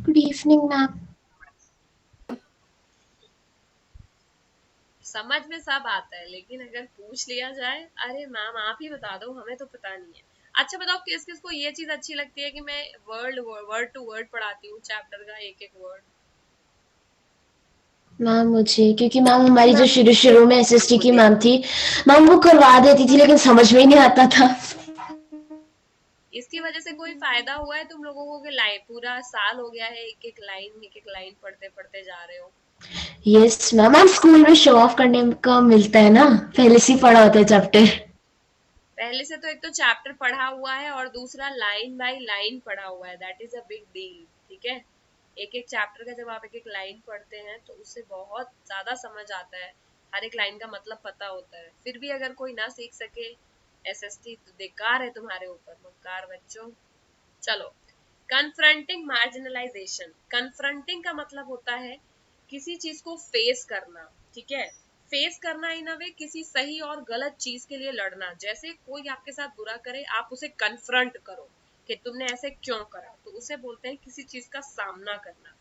Good evening ma'am. समझ में सब आता है, लेकिन अगर पूछ लिया जाए, अरे मैम आप ही बता दो, हमें तो पता नहीं है। अच्छा बताओ, किस किस को ये चीज अच्छी लगती है कि मैं वर्ड टू वर्ड पढ़ाती हूँ चैप्टर का एक एक वर्ड। मैम मुझे क्योंकि मैम हमारी जो शुरू शुरू में एसएसटी की मैम थी, मैम वो करवा देती थी लेकिन समझ में ही नहीं आता था। इसकी वजह से कोई फायदा हुआ है तुम लोगों को कि लाइन पूरा साल हो गया है एक एक लाइन पढ़ते पढ़ते जा रहे हो? यस मैम, मैम स्कूल में शो ऑफ करने का मिलता है ना, पहले से ही पढ़ा होता है चैप्टर। पहले से तो एक तो चैप्टर पढ़ा हुआ है और दूसरा लाइन बाय लाइन पढ़ा हुआ है, that is a big deal. ठीक है, एक एक चैप्टर का जब आप एक एक लाइन पढ़ते हैं तो उससे बहुत ज्यादा समझ आता है, हर एक लाइन का मतलब पता होता है। फिर भी अगर कोई ना सीख सके एसएसटी, तो बेकार है तुम्हारे ऊपर, मक्कार बच्चों। चलो, कन्फ्रंटिंग मार्जिनलाइजेशन। कन्फ्रंटिंग का मतलब होता है किसी चीज को फेस करना। ठीक है, फेस करना इन अ वे, किसी सही और गलत चीज के लिए लड़ना। जैसे कोई आपके साथ बुरा करे, आप उसे कन्फ्रंट करो कि तुमने ऐसे क्यों करा, तो उसे बोलते हैं किसी चीज का सामना करना।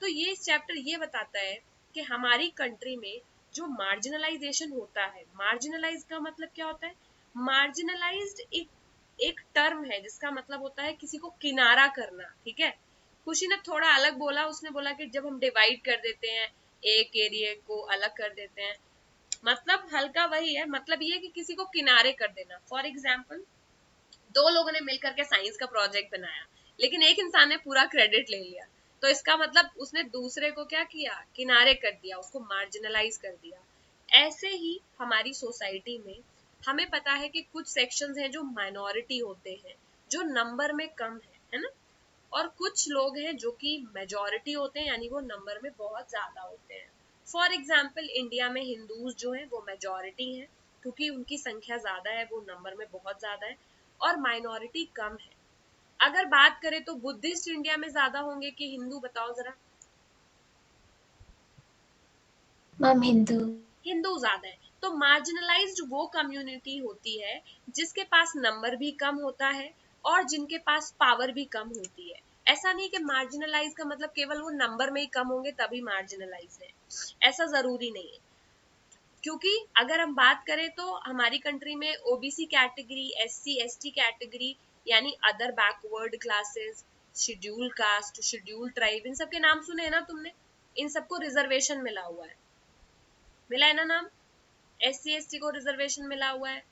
तो ये चैप्टर ये बताता है कि हमारी कंट्री में जो मार्जिनलाइजेशन होता है, मार्जिनलाइज का मतलब क्या होता है? मार्जिनलाइज्ड एक एक टर्म है जिसका मतलब होता है किसी को किनारा करना। ठीक है, खुशी ने थोड़ा अलग बोला, उसने बोला कि जब हम डिवाइड कर देते हैं, एक एरिया को अलग कर देते हैं, मतलब हल्का वही है, मतलब ये है कि किसी को किनारे कर देना। फॉर एग्जाम्पल, दो लोगों ने मिलकर के साइंस का प्रोजेक्ट बनाया, लेकिन एक इंसान ने पूरा क्रेडिट ले लिया, तो इसका मतलब उसने दूसरे को क्या किया? किनारे कर दिया, उसको मार्जिनलाइज कर दिया। ऐसे ही हमारी सोसाइटी में हमें पता है कि कुछ सेक्शंस हैं जो माइनॉरिटी होते हैं, जो नंबर में कम है ना, और कुछ लोग हैं जो कि मेजॉरिटी होते हैं, यानी वो नंबर में बहुत ज्यादा होते हैं। फॉर एग्जाम्पल, इंडिया में हिंदूज जो हैं वो मेजॉरिटी हैं, क्योंकि उनकी संख्या ज्यादा है, वो नंबर में बहुत ज्यादा है, और माइनॉरिटी कम है। अगर बात करें तो बुद्धिस्ट इंडिया में ज्यादा होंगे कि हिंदू, बताओ जरा। मैम हिंदू। हिंदू ज्यादा है। तो मार्जिनलाइज्ड वो कम्युनिटी होती है जिसके पास नंबर भी कम होता है और जिनके पास पावर भी कम होती है। ऐसा नहीं कि मार्जिनलाइज का मतलब केवल वो नंबर में ही कम होंगे तभी मार्जिनलाइज है, ऐसा जरूरी नहीं है। क्योंकि अगर हम बात करें तो हमारी कंट्री में OBC category, SC ST category, यानी other backward classes, schedule caste, schedule tribe, इन सब के नाम सुने हैं ना तुमने? इन सबको रिजर्वेशन मिला हुआ है, मिला है ना नाम? एससी एसटी को रिजर्वेशन मिला हुआ है,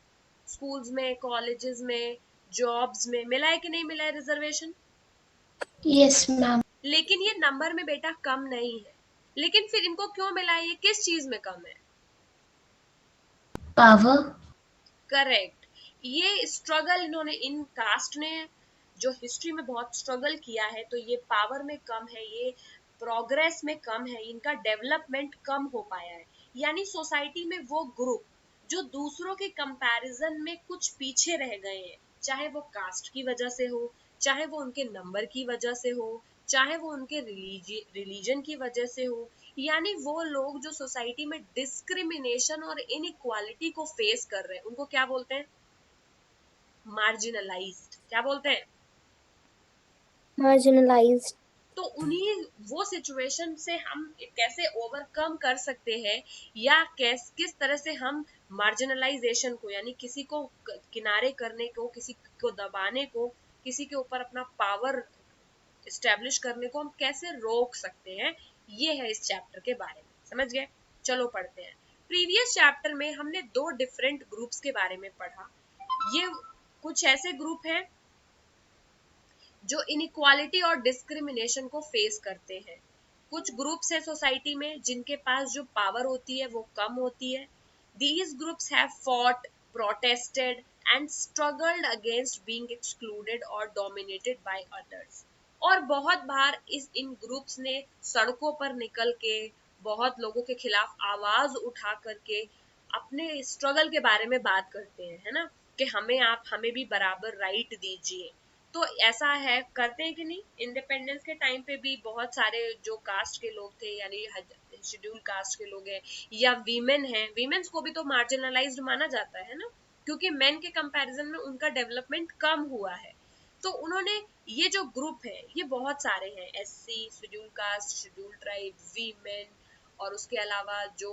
स्कूल्स में, कॉलेजेस में, जॉब्स में मिला है कि नहीं मिला है रिजर्वेशन? Yes ma'am. लेकिन ये नंबर में बेटा कम नहीं है। लेकिन फिर इनको क्यों मिला है? ये किस चीज में कम है? पावर। करेक्ट। ये स्ट्रगल इन्होंने, इन कास्ट ने जो हिस्ट्री में बहुत स्ट्रगल किया है, तो ये पावर में कम है, ये प्रोग्रेस में कम है, इनका डेवलपमेंट कम हो पाया है। यानी सोसाइटी में वो ग्रुप जो दूसरों के कंपैरिजन में कुछ पीछे रह गए हैं, चाहे वो कास्ट की वजह से हो, चाहे वो उनके नंबर की वजह से हो, चाहे वो उनके रिलीजन की वजह से हो, यानी वो लोग जो सोसाइटी में डिस्क्रिमिनेशन और इनइक्वालिटी को फेस कर रहे हैं, उनको क्या बोलते हैं? मार्जिनलाइज्ड। क्या बोलते हैं? मार्जिनलाइज्ड। तो उन्हीं वो सिचुएशन से हम कैसे ओवरकम कर सकते हैं, या किस तरह से हम मार्जिनलाइजेशन को, यानी किसी को किनारे करने को, किसी को दबाने को, किसी के ऊपर अपना पावर स्टेब्लिश करने को हम कैसे रोक सकते हैं, ये है इस चैप्टर के बारे में। समझ गए? चलो पढ़ते हैं। प्रीवियस चैप्टर में हमने दो डिफरेंट ग्रुप्स के बारे में पढ़ा। ये कुछ ऐसे ग्रुप हैं जो इनइक्वालिटी और डिस्क्रिमिनेशन को फेस करते हैं। कुछ ग्रुप्स है सोसाइटी में जिनके पास जो पावर होती है वो कम होती है। These groups have fought, protested and struggled against being excluded और डोमिनेटेड बाय अदर्स। और बहुत बार इन ग्रुप्स ने सड़कों पर निकल के बहुत लोगों के खिलाफ आवाज उठा करके अपने स्ट्रगल के बारे में बात करते हैं, है ना, कि हमें भी बराबर राइट दीजिए। तो ऐसा है, करते हैं कि नहीं? इंडिपेंडेंस के टाइम पे भी बहुत सारे जो कास्ट के लोग थे, यानी शेड्यूल कास्ट के लोग हैं या वीमेन हैं, वीमेन्स को भी तो मार्जिनलाइज्ड माना जाता है ना, क्योंकि मेन के कंपैरिजन में उनका डेवलपमेंट कम हुआ है। तो उन्होंने ये जो ग्रुप है ये बहुत सारे हैं, SC, schedule caste, schedule tribe, women, और उसके अलावा जो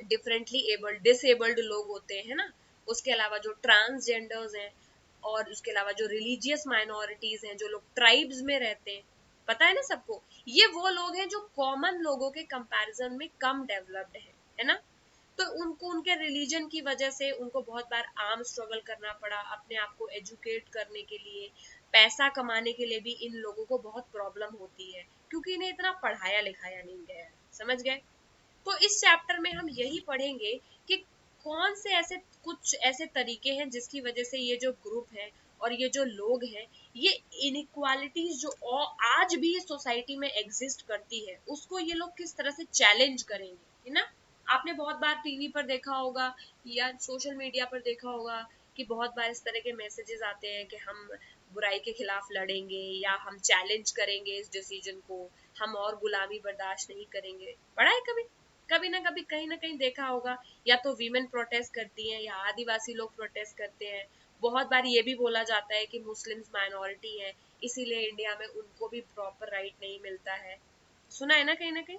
डिफरेंटली एबल्ड, डिसेबल्ड लोग होते हैं ना, उसके अलावा जो ट्रांसजेंडर्स हैं, और उसके अलावा जो रिलीजियस माइनॉरिटीज हैं, जो लोग ट्राइब्स में रहते हैं, पता है ना सबको, ये वो लोग हैं जो कॉमन लोगों के कंपैरिजन में कम डेवलप्ड है ना। तो उनको उनके रिलीजन की वजह से उनको बहुत बार आर्म स्ट्रगल करना पड़ा अपने आप को एजुकेट करने के लिए, पैसा कमाने के लिए भी इन लोगों को बहुत प्रॉब्लम होती है, क्योंकि इन्हें इतना पढ़ाया लिखाया नहीं गया है, समझ गए। तो इस चैप्टर में हम यही पढ़ेंगे कि कौन से ऐसे कुछ ऐसे तरीके हैं जिसकी वजह से ये जो ग्रुप है और ये जो लोग हैं, ये इनइक्वालिटीज जो आज भी सोसाइटी में एग्जिस्ट करती है, उसको ये लोग किस तरह से चैलेंज करेंगे, है ना। आपने बहुत बार टीवी पर देखा होगा या सोशल मीडिया पर देखा होगा कि बहुत बार इस तरह के मैसेजेस आते हैं कि हम बुराई के खिलाफ लड़ेंगे या हम चैलेंज करेंगे इस डिसीजन को, हम और गुलामी बर्दाश्त नहीं करेंगे। पढ़ा है कभी, कभी ना कभी कहीं ना कहीं देखा होगा। या तो वीमेन प्रोटेस्ट करती हैं या आदिवासी लोग प्रोटेस्ट करते हैं। बहुत बार ये भी बोला जाता है कि मुस्लिम्स माइनॉरिटी है, इसीलिए इंडिया में उनको भी प्रॉपर राइट नहीं मिलता है। सुना है ना कहीं ना कहीं।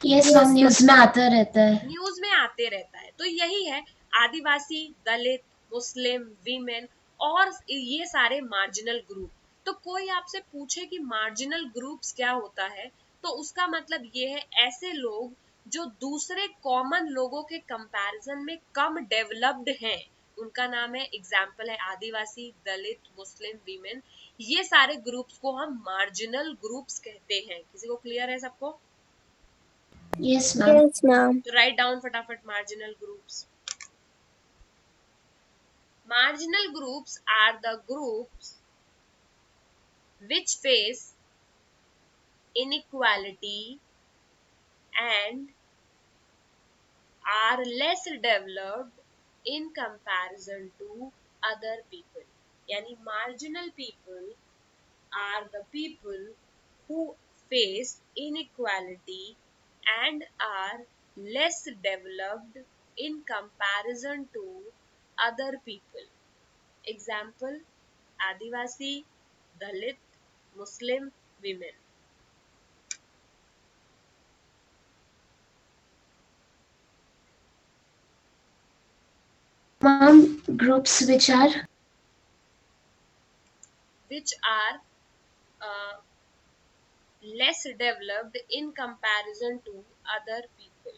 यस मैम, न्यूज में आता रहता है। न्यूज में आते रहता है। तो यही है, आदिवासी, दलित, मुस्लिम, वीमेन और ये सारे मार्जिनल ग्रुप। तो कोई आपसे पूछे कि मार्जिनल ग्रुप्स क्या होता है, तो उसका मतलब ये है ऐसे लोग जो दूसरे कॉमन लोगों के कंपैरिजन में कम डेवलप्ड हैं, उनका नाम है, एग्जाम्पल है आदिवासी, दलित, मुस्लिम, वीमेन। ये सारे ग्रुप्स को हम मार्जिनल ग्रुप्स कहते हैं। किसी को क्लियर है सबको? Yes ma'am. Yes, ma'am. तो राइट डाउन फटाफट marginal groups. Marginal groups are the groups which face inequality and are less developed in comparison to other people. यानी marginal people are the people who face inequality and are less developed in comparison to other people. Example, Adivasi, Dalit, Muslim, women. Mom, groups which are Which are less developed in comparison to other people.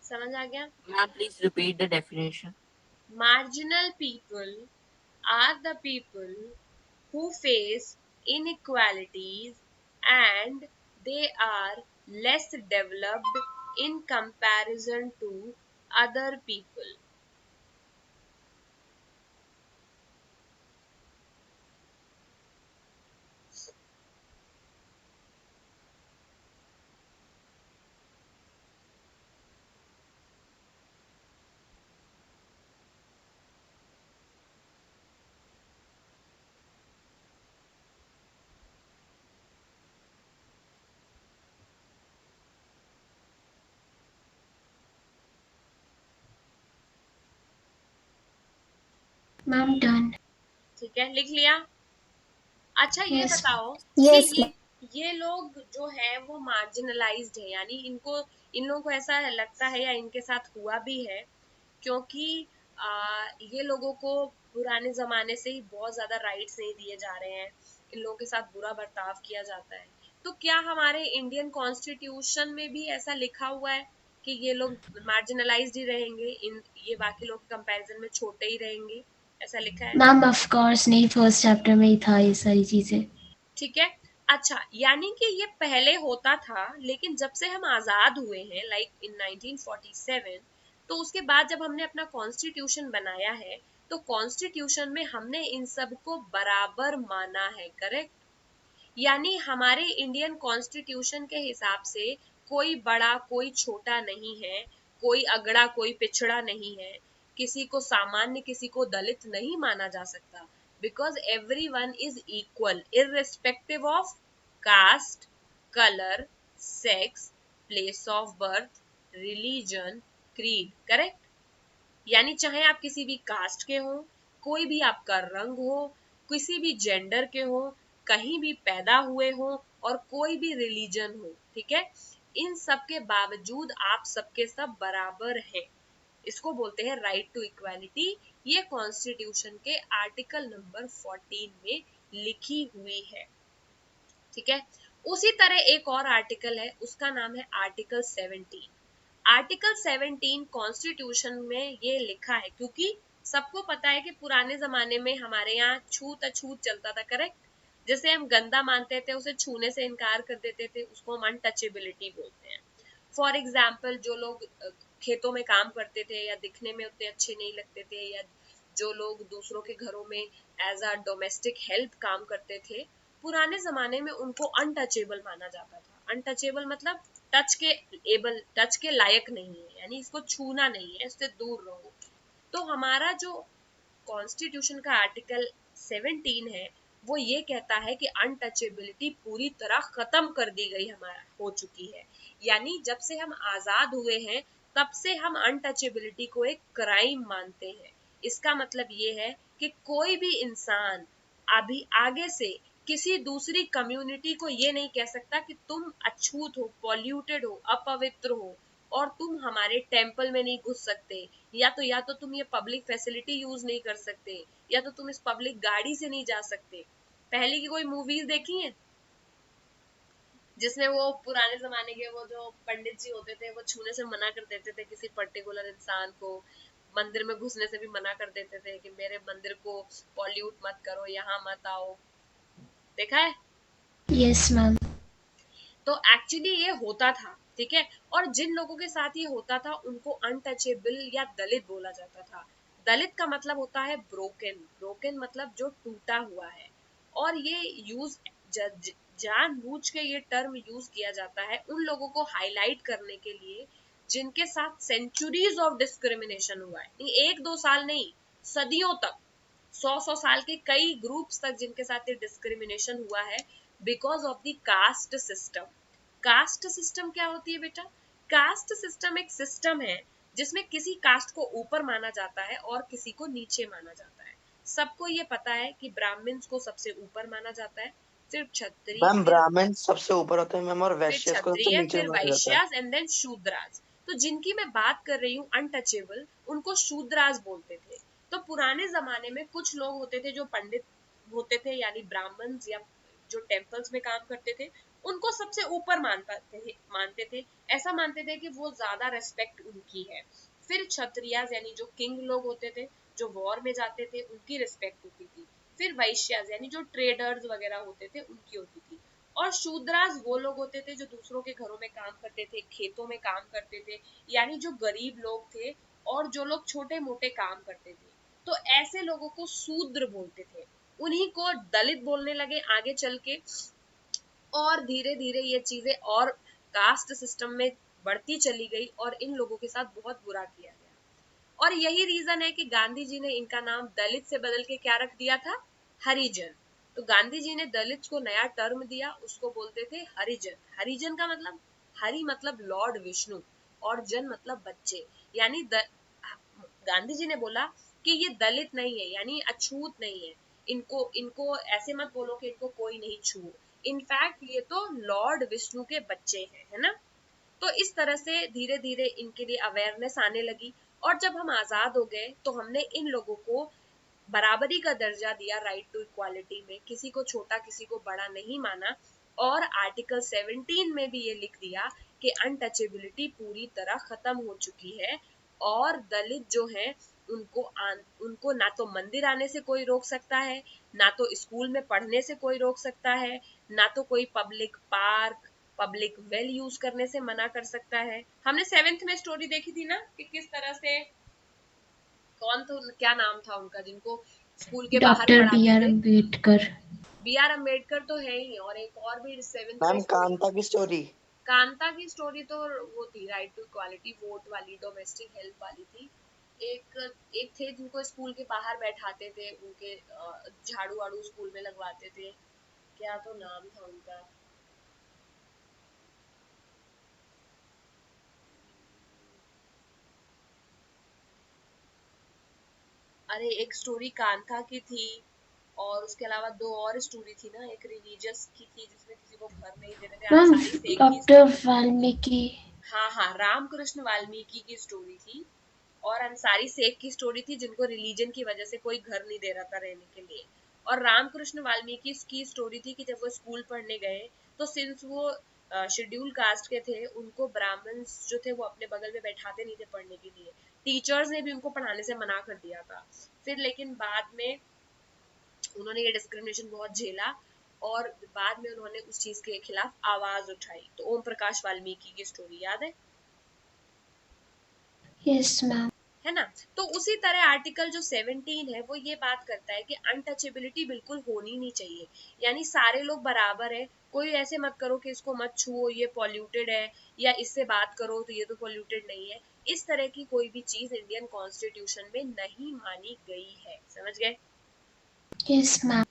समझ आ गया? Ma'am, please repeat the definition. Marginal people are the people who face inequalities and they are less developed in comparison to other people. ma'am done. ठीक है, लिख लिया। अच्छा ये Yes. बताओ Yes, कि ये लोग जो है वो मार्जिनलाइज्ड है, यानी इनको, इन लोगों को ऐसा लगता है या इनके साथ हुआ भी है, क्योंकि ये लोगों को पुराने जमाने से ही बहुत ज्यादा राइट्स नहीं दिए जा रहे हैं, इन लोगों के साथ बुरा बर्ताव किया जाता है। तो क्या हमारे इंडियन कॉन्स्टिट्यूशन में भी ऐसा लिखा हुआ है कि ये लोग मार्जिनलाइज्ड ही रहेंगे, इन ये बाकी लोग के कंपैरिजन में छोटे ही रहेंगे, ऐसा लिखा है? मैम ऑफ कोर्स नहीं, फर्स्ट चैप्टर में ही था ये सारी चीजें। ठीक है। अच्छा, यानी कि ये पहले होता था, लेकिन जब से हम आजाद हुए हैं, लाइक इन 1947, तो उसके बाद जब हमने अपना कॉन्स्टिट्यूशन बनाया है, तो कॉन्स्टिट्यूशन में हमने इन सब को बराबर माना है, करेक्ट। यानी हमारे इंडियन कॉन्स्टिट्यूशन के हिसाब से कोई बड़ा कोई छोटा नहीं है, कोई अगड़ा कोई पिछड़ा नहीं है, किसी को सामान्य किसी को दलित नहीं माना जा सकता, because everyone is equal irrespective of caste, colour, sex, place of birth, religion, creed. Correct? यानी चाहे आप किसी भी कास्ट के हो, कोई भी आपका रंग हो, किसी भी जेंडर के हो, कहीं भी पैदा हुए हो और कोई भी रिलीजन हो, ठीक है, इन सब के बावजूद आप सबके सब बराबर हैं। इसको बोलते हैं राइट टू इक्वालिटी। ये कॉन्स्टिट्यूशन के आर्टिकल नंबर 14 में लिखी हुई है, ठीक है। उसी तरह एक और आर्टिकल है, उसका नाम है आर्टिकल 17। आर्टिकल 17 कॉन्स्टिट्यूशन में ये लिखा है, क्योंकि सबको पता है कि पुराने जमाने में हमारे यहाँ छूत अछूत चलता था। करेक्ट? जैसे हम गंदा मानते थे, उसे छूने से इनकार कर देते थे, उसको हम अनटचेबिलिटी बोलते हैं। फॉर एग्जाम्पल, जो लोग खेतों में काम करते थे या दिखने में उतने अच्छे नहीं लगते थे, या जो लोग दूसरों के घरों में एज अ डोमेस्टिक हेल्प काम करते थे, पुराने जमाने में उनको अनटचेबल माना जाता था। अनटचेबल मतलब टच के लायक नहीं है, यानी इसको छूना नहीं है, इससे दूर रहो। तो हमारा जो कॉन्स्टिट्यूशन का आर्टिकल 17 है, वो ये कहता है कि अनटचेबिलिटी पूरी तरह खत्म कर दी गई, हमारा हो चुकी है। यानी जब से हम आजाद हुए हैं, तब से हम अनटचेबिलिटी को एक क्राइम मानते हैं। इसका मतलब ये है कि कोई भी इंसान अभी आगे से किसी दूसरी कम्युनिटी को ये नहीं कह सकता कि तुम अछूत हो, पॉल्यूटेड हो, अपवित्र हो, और तुम हमारे टेम्पल में नहीं घुस सकते, या तो तुम ये पब्लिक फैसिलिटी यूज नहीं कर सकते, या तो तुम इस पब्लिक गाड़ी से नहीं जा सकते। पहले की कोई मूवीज देखी है जिसमें वो पुराने जमाने के वो जो पंडित जी होते थे, वो छूने से मना कर देते थे किसी पर्टिकुलर इंसान को, मंदिर में घुसने से भी मना कर देते थे कि मेरे मंदिर को पॉल्यूट मत करो, यहाँ मत आओ। देखा है? Yes ma'am. तो एक्चुअली ये होता था, ठीक है। और जिन लोगों के साथ ये होता था उनको अनटचेबल या दलित बोला जाता था। दलित का मतलब होता है ब्रोकन, ब्रोकन मतलब जो टूटा हुआ है। और ये यूज जानबूझ के ये टर्म यूज किया जाता है उन लोगों को हाईलाइट करने के लिए जिनके साथ सेंचुरीज ऑफ डिस्क्रिमिनेशन हुआ है। नहीं, एक दो साल नहीं, सदियों तक, 100 साल के कई ग्रुप्स तक जिनके साथ ये डिस्क्रिमिनेशन हुआ है, because of the caste system. Caste system क्या होती है बेटा? कास्ट सिस्टम एक सिस्टम है जिसमें किसी कास्ट को ऊपर माना जाता है और किसी को नीचे माना जाता है। सबको ये पता है कि ब्राह्मण्स को सबसे ऊपर माना जाता है, फिर क्षत्रिय, मैम ब्राह्मण सबसे ऊपर होते हैं मैम, और फिर वैश्य को सबसे क्षत्रिय, नीचे फिर माना जाता है। वैश्यास एंड देन शूद्रास। तो जिनकी मैं बात कर रही हूँ अनटचेबल, उनको शूद्रास बोलते थे। तो पुराने जमाने में कुछ लोग होते थे जो पंडित होते थे, यानी ब्राह्मण्स, या जो टेम्पल्स में काम करते थे, उनको सबसे ऊपर मानते थे। ऐसा मानते थे कि वो ज्यादा रेस्पेक्ट उनकी है। फिर क्षत्रियास यानी जो किंग लोग होते थे, जो वॉर में जाते थे, उनकी रिस्पेक्ट होती थी। फिर वैश्यास यानी जो ट्रेडर्स वगैरह होते थे, उनकी होती थी। और शूद्रास वो लोग होते थे जो दूसरों के घरों में काम करते थे, खेतों में काम करते थे, यानी जो गरीब लोग थे और जो लोग छोटे मोटे काम करते थे। तो ऐसे लोगों को शूद्र बोलते थे। उन्हीं को दलित बोलने लगे आगे चल के, और धीरे धीरे ये चीजें और कास्ट सिस्टम में बढ़ती चली गई और इन लोगों के साथ बहुत बुरा किया गया। और यही रीजन है कि गांधी जी ने इनका नाम दलित से बदल के क्या रख दिया था? हरिजन। तो गांधी जी ने दलित को नया टर्म दिया, उसको बोलते थे हरिजन। हरिजन का मतलब, हरि मतलब लॉर्ड विष्णु और जन मतलब बच्चे। यानी गांधी जी ने बोला कि ये दलित नहीं है, यानी अछूत नहीं है, इनको इनको ऐसे मत बोलो कि इनको कोई नहीं छू। इनफैक्ट ये तो लॉर्ड विष्णु के बच्चे हैं, है ना। तो इस तरह से धीरे धीरे इनके लिए अवेयरनेस आने लगी। और जब हम आजाद हो गए तो हमने इन लोगों को बराबरी का दर्जा दिया, राइट टू इक्वालिटी में, किसी को छोटा किसी को बड़ा नहीं माना। और आर्टिकल 17 में भी ये लिख दिया कि अनटचेबिलिटी पूरी तरह खत्म हो चुकी है, और दलित जो है उनको ना तो मंदिर आने से कोई रोक सकता है, ना तो स्कूल में पढ़ने से कोई रोक सकता है, ना तो कोई public park, public well use करने से मना कर सकता है। हमने 7th में स्टोरी देखी थी ना कि किस तरह से, कौन तो क्या नाम था उनका जिनको स्कूल के बाहर डॉक्टर बी पढ़ाते आर थे? अम्बेडकर। बी आर अम्बेडकर तो है ही, और एक और भी 7th में मैम स्टोरी। कांता की स्टोरी। कांता की स्टोरी तो वो थी राइट टू इक्वालिटी, वोट वाली, डोमेस्टिक हेल्प वाली थी। एक एक थे जिनको स्कूल के बाहर बैठाते थे, उनके झाड़ू वाड़ू स्कूल में लगवाते थे, क्या तो नाम था उनका, अरे एक स्टोरी कांता की थी और उसके अलावा दो और स्टोरी थी ना, एक रिलीजियस की थी जिसमें किसी को घर नहीं देते थे, मैम अंसारी शेख की डॉक्टर वाल्मीकि। हाँ हाँ, रामकृष्ण वाल्मीकि की स्टोरी थी और अंसारी शेख की स्टोरी थी जिनको रिलीजन की वजह से कोई घर नहीं दे रहा था रहने के लिए। और रामकृष्ण वाल्मीकि की स्टोरी थी कि जब वो स्कूल पढ़ने गए तो सिंस वो शेड्यूल कास्ट के थे, उनको ब्राह्मण्स जो थे वो अपने बगल में बैठाते नहीं थे पढ़ने के लिए, टीचर्स ने भी उनको पढ़ाने से मना कर दिया था। फिर लेकिन बाद में उन्होंने ये डिस्क्रिमिनेशन बहुत झेला और बाद में उन्होंने उस चीज के खिलाफ आवाज उठाई। तो ओम प्रकाश वाल्मीकि की स्टोरी याद है? Yes ma'am. है ना? तो उसी तरह आर्टिकल जो 17 है वो ये बात करता है कि अनटचेबिलिटी बिल्कुल होनी नहीं चाहिए, यानी सारे लोग बराबर है, कोई ऐसे मत करो कि इसको मत छुओ ये पॉल्यूटेड है, या इससे बात करो तो ये तो पॉल्यूटेड नहीं है। इस तरह की कोई भी चीज इंडियन कॉन्स्टिट्यूशन में नहीं मानी गई है, समझ गए? Yes ma'am.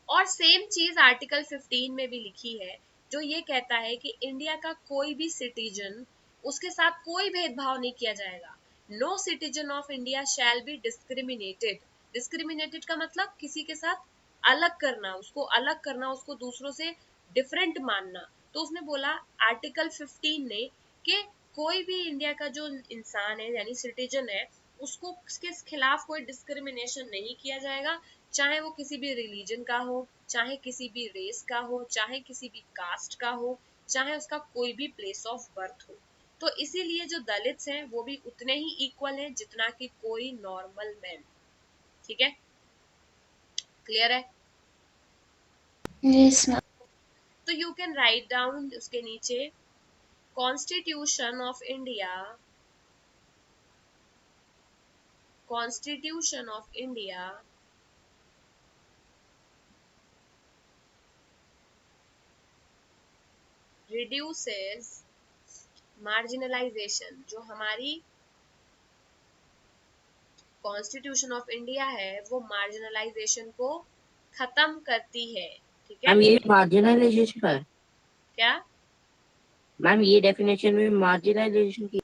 और सेम चीज आर्टिकल 15 में भी लिखी है जो ये कहता है कि इंडिया का कोई भी सिटीजन, उसके साथ कोई भेदभाव नहीं किया जाएगा। No citizen of India shall be discriminated. Discriminated का मतलब किसी के साथ अलग करना, उसको अलग करना, उसको दूसरों से डिफरेंट मानना। तो उसने बोला आर्टिकल 15 ने कि कोई भी इंडिया का जो इंसान है यानी सिटीजन है, उसको उसके खिलाफ कोई डिस्क्रिमिनेशन नहीं किया जाएगा, चाहे वो किसी भी रिलीजन का हो, चाहे किसी भी रेस का हो, चाहे किसी भी कास्ट का हो, चाहे उसका कोई भी प्लेस ऑफ बर्थ हो। तो इसीलिए जो दलित्स हैं वो भी उतने ही इक्वल हैं जितना कि कोई नॉर्मल मैन। ठीक है, क्लियर है? Yes ma'am. तो यू कैन राइट डाउन उसके नीचे constitution of India, constitution of India reduces marginalisation. जो हमारी कॉन्स्टिट्यूशन ऑफ इंडिया है वो मार्जिनलाइजेशन को खत्म करती है। ठीक है? मैम ये मार्जिनलाइजेशन का है? क्या? मैम ये डेफिनेशन में मार्जिनलाइजेशन की?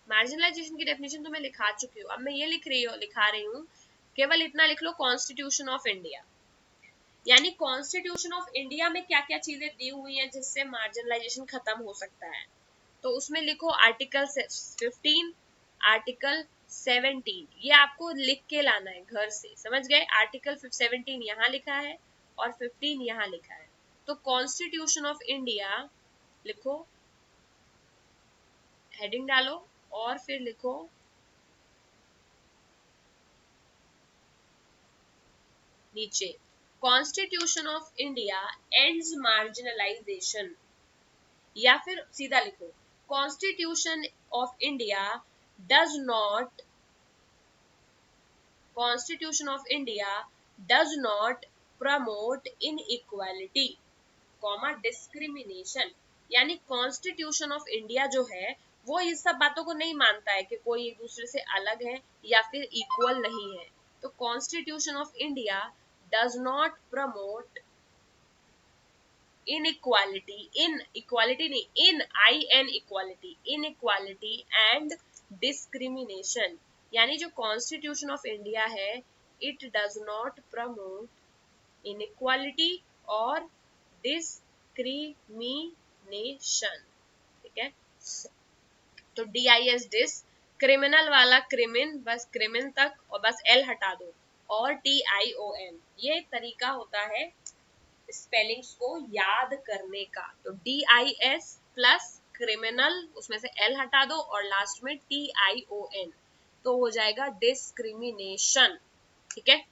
मार्जिनलाइजेशन की डेफिनेशन तो मैं लिखा चुकी हूँ, अब मैं ये लिखा रही हूँ, केवल इतना लिख लो कॉन्स्टिट्यूशन ऑफ इंडिया, यानी कॉन्स्टिट्यूशन ऑफ इंडिया में क्या क्या चीजें दी हुई हैं जिससे मार्जिनलाइजेशन खत्म हो सकता है। तो उसमें लिखो आर्टिकल 15, आर्टिकल 17, ये आपको लिख के लाना है घर से, समझ गए? आर्टिकल 17 यहाँ लिखा है और 15 यहाँ लिखा है। तो कॉन्स्टिट्यूशन ऑफ इंडिया लिखो, हेडिंग डालो और फिर लिखो नीचे constitution of India ends marginalisation, या फिर सीधा लिखो constitution of India does not, constitution of India does not promote inequality comma discrimination. यानी कॉन्स्टिट्यूशन ऑफ इंडिया जो है वो इस सब बातों को नहीं मानता है कि कोई एक दूसरे से अलग है या फिर इक्वल नहीं है। तो constitution of India does not promote inequality, in equality नहीं, in equality, inequality and discrimination। यानी जो कॉन्स्टिट्यूशन ऑफ इंडिया है it does not promote inequality और discrimination। ठीक है? तो DIS डिस, क्रिमिनल वाला क्रिमिन, बस क्रिमिन तक और बस L हटा दो, और TION, ये तरीका होता है स्पेलिंग्स को याद करने का। तो DIS प्लस क्रिमिनल, उसमें से L हटा दो और लास्ट में TION, तो हो जाएगा डिस्क्रिमिनेशन। ठीक है?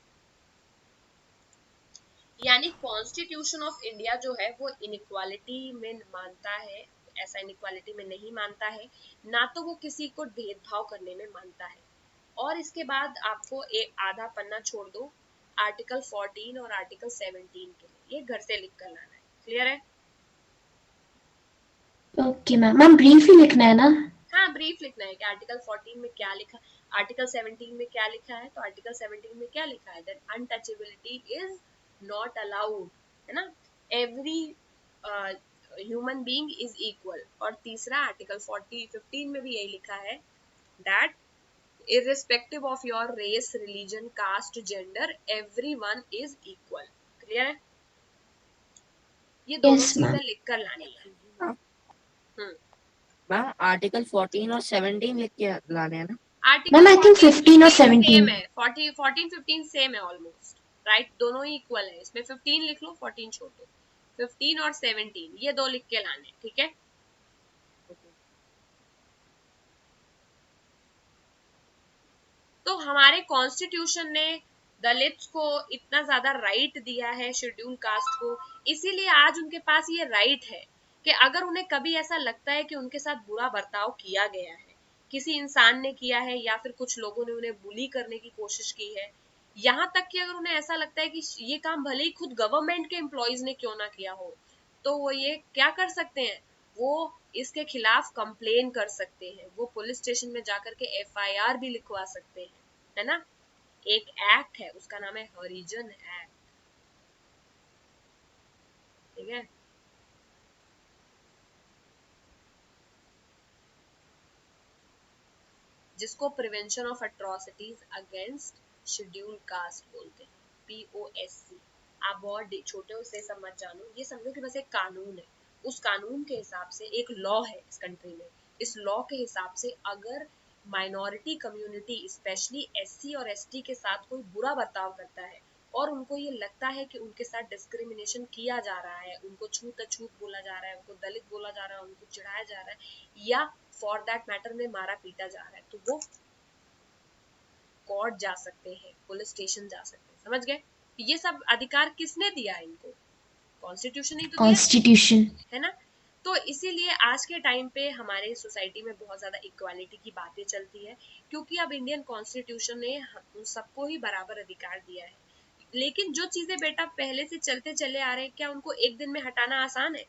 यानी कॉन्स्टिट्यूशन ऑफ इंडिया जो है वो इनइक्वालिटी में मानता है, ऐसा इनइक्वालिटी में नहीं मानता है, ना तो वो किसी को भेदभाव करने में मानता है। और इसके बाद आपको एक आधा पन्ना छोड़ दो आर्टिकल 14 और आर्टिकल 17 के लिए, ये घर से लिख कर लाना है। क्लियर है? ओके मैम, मैम ब्रीफ ही लिखना है ना? हाँ, ब्रीफ लिखना है कि आर्टिकल 14 में क्या लिखा, आर्टिकल 17 में क्या लिखा है, तो आर्टिकल 17 में क्या लिखा है, that untouchability is not allowed, है ना, every human being is equal. और तीसरा आर्टिकल 15 में भी यही लिखा है that irrespective of your race, religion, caste, gender, everyone is equal। Clear है? ये दोनों यस मैम। चीजें लिख कर लानी है। हम्म मैम आर्टिकल 14 और 17 लिख के लाने हैं ना? आर्टिकल मैम आई थिंक 14 15 और 15 सेम 17। है, 14 15 सेम है ऑलमोस्ट, राइट, दोनों ही इक्वल है। इसमें 15 लिख लो, 14 छोड़ दो, 15 और 17 ये दो लिख के लाने, ठीक है। तो हमारे कॉन्स्टिट्यूशन ने दलित्स को इतना ज्यादा राइट दिया है, शेड्यूल कास्ट को, इसीलिए आज उनके पास ये राइट है कि अगर उन्हें कभी ऐसा लगता है कि उनके साथ बुरा बर्ताव किया गया है, किसी इंसान ने किया है या फिर कुछ लोगों ने उन्हें बुली करने की कोशिश की है, यहाँ तक कि अगर उन्हें ऐसा लगता है कि ये काम भले ही खुद गवर्नमेंट के एम्प्लॉयज ने क्यों ना किया हो, तो वो ये क्या कर सकते हैं, वो इसके खिलाफ कंप्लेन कर सकते हैं, वो पुलिस स्टेशन में जाकर के एफआईआर भी लिखवा सकते हैं, है ना। एक एक्ट है, उसका नाम है हरिजन एक्ट, ठीक है। जिसको prevention of atrocities against schedule caste बोलते हैं, पीओएससी। आप बहुत छोटे से सब मत जानो, ये समझो कि बस एक कानून है, उस कानून के हिसाब से एक लॉ है इस कंट्री में, इस लॉ के हिसाब से अगर माइनॉरिटी कम्युनिटी स्पेशली एससी और एसटी के साथ कोई बुरा बर्ताव करता है और उनको ये लगता है कि उनके साथ डिस्क्रिमिनेशन किया जा रहा है, उनको छूत अछूत बोला जा रहा है, उनको दलित बोला जा रहा है, उनको चिढ़ाया जा रहा है, या फॉर दैट मैटर में मारा पीटा जा रहा है, तो वो कोर्ट जा सकते हैं, पुलिस स्टेशन जा सकते हैं, समझ गए। ये सब अधिकार किसने दिया है इनको, कॉन्स्टिट्यूशन ही तो दिया कॉन्स्टिट्यूशन। है ना। तो इसीलिए आज के टाइम पे हमारे सोसाइटी में बहुत ज्यादा इक्वालिटी की बातें चलती है, क्योंकि अब इंडियन कॉन्स्टिट्यूशन ने उन सबको ही बराबर अधिकार दिया है। लेकिन जो चीजें बेटा पहले से चलते चले आ रहे हैं, क्या उनको एक दिन में हटाना आसान है?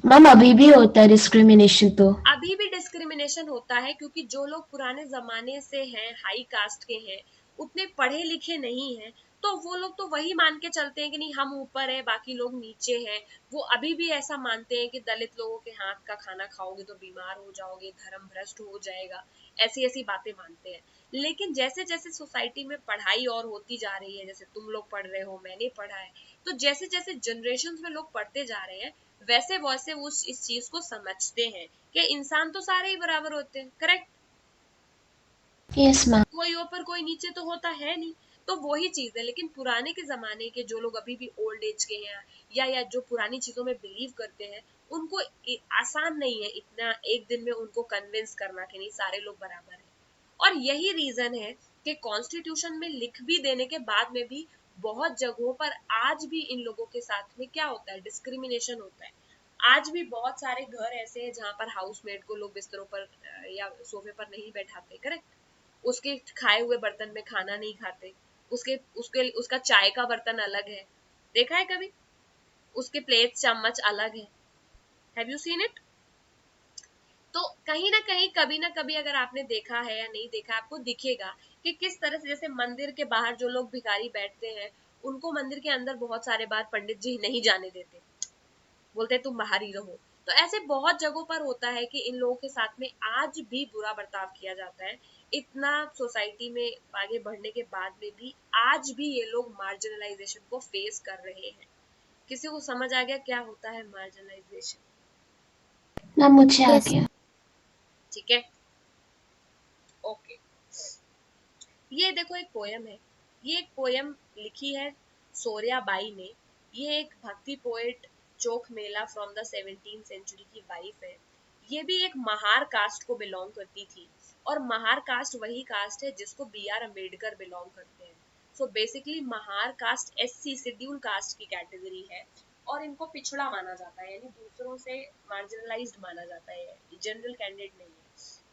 मैम अभी भी होता है डिस्क्रिमिनेशन तो। अभी भी डिस्क्रिमिनेशन होता है, क्योंकि जो लोग पुराने जमाने से हैं, हाई कास्ट के हैं, उतने पढ़े लिखे नहीं हैं, तो वो लोग तो वही मान के चलते हैं कि नहीं हम ऊपर है बाकी लोग नीचे हैं। वो अभी भी ऐसा मानते हैं कि दलित लोगों के हाथ का खाना खाओगे तो बीमार हो जाओगे, धर्म भ्रष्ट हो जाएगा, ऐसी ऐसी बातें मानते हैं। लेकिन जैसे जैसे सोसाइटी में पढ़ाई और होती जा रही है, जैसे तुम लोग पढ़ रहे हो, मैंने पढ़ा है, तो जैसे जैसे जनरेशन में लोग पढ़ते जा रहे हैं, वैसे वैसे वो इस चीज को समझते हैं कि इंसान तो सारे ही बराबर होते हैं, करेक्ट, यस मैम। कोई ऊपर कोई नीचे तो होता है नहीं। तो वही चीज है। लेकिन पुराने के जमाने के जो लोग अभी भी ओल्ड एज के हैं, या जो पुरानी चीजों में बिलीव करते हैं, उनको आसान नहीं है इतना एक दिन में उनको कन्विंस करना कि नहीं सारे लोग बराबर हैं। और यही रीजन है कि कॉन्स्टिट्यूशन में लिख भी देने के बाद में भी बहुत जगहों पर आज भी इन लोगों के साथ में क्या होता है, डिस्क्रिमिनेशन होता है। आज भी बहुत सारे घर ऐसे हैं जहां पर हाउसमेट को लोग बिस्तरों पर या सोफे पर नहीं बैठाते, करेक्ट, उसके खाए हुए बर्तन में खाना नहीं खाते, उसके उसके उसका चाय का बर्तन अलग है, देखा है कभी, उसके प्लेट चम्मच अलग है, हैव यू सीन इट। तो कहीं ना कहीं कभी ना कभी अगर आपने देखा है या नहीं देखा, आपको दिखेगा कि किस तरह से, जैसे मंदिर के बाहर जो लोग भिखारी बैठते हैं, उनको मंदिर के अंदर बहुत सारे बार पंडित जी नहीं जाने देते, बोलते हैं तुम बाहर ही रहो। तो ऐसे बहुत जगहों पर होता है कि इन लोगों के साथ में आज भी बुरा बर्ताव किया जाता है। इतना सोसाइटी में आगे बढ़ने के बाद में भी आज भी ये लोग मार्जिनलाइजेशन को फेस कर रहे हैं। किसी को समझ आ गया क्या होता है मार्जिनलाइजेशन? मैम मुझे आ यस गया। ठीक है, ओके। ये देखो एक पोयम है, ये एक पोयम लिखी है सोरिया बाई ने। ये एक भक्ति poet Chokhamela from the 17th century की वाइफ है। ये भी एक महार कास्ट को बिलोंग करती थी, और महार कास्ट वही कास्ट है जिसको बी आर अम्बेडकर बिलोंग करते हैं। So basically Mahar caste SC schedule caste की कैटेगरी है, और इनको पिछड़ा माना जाता है, यानी दूसरों से मार्जिनलाइज्ड माना जाता है, जनरल कैंडिडेट नहीं है।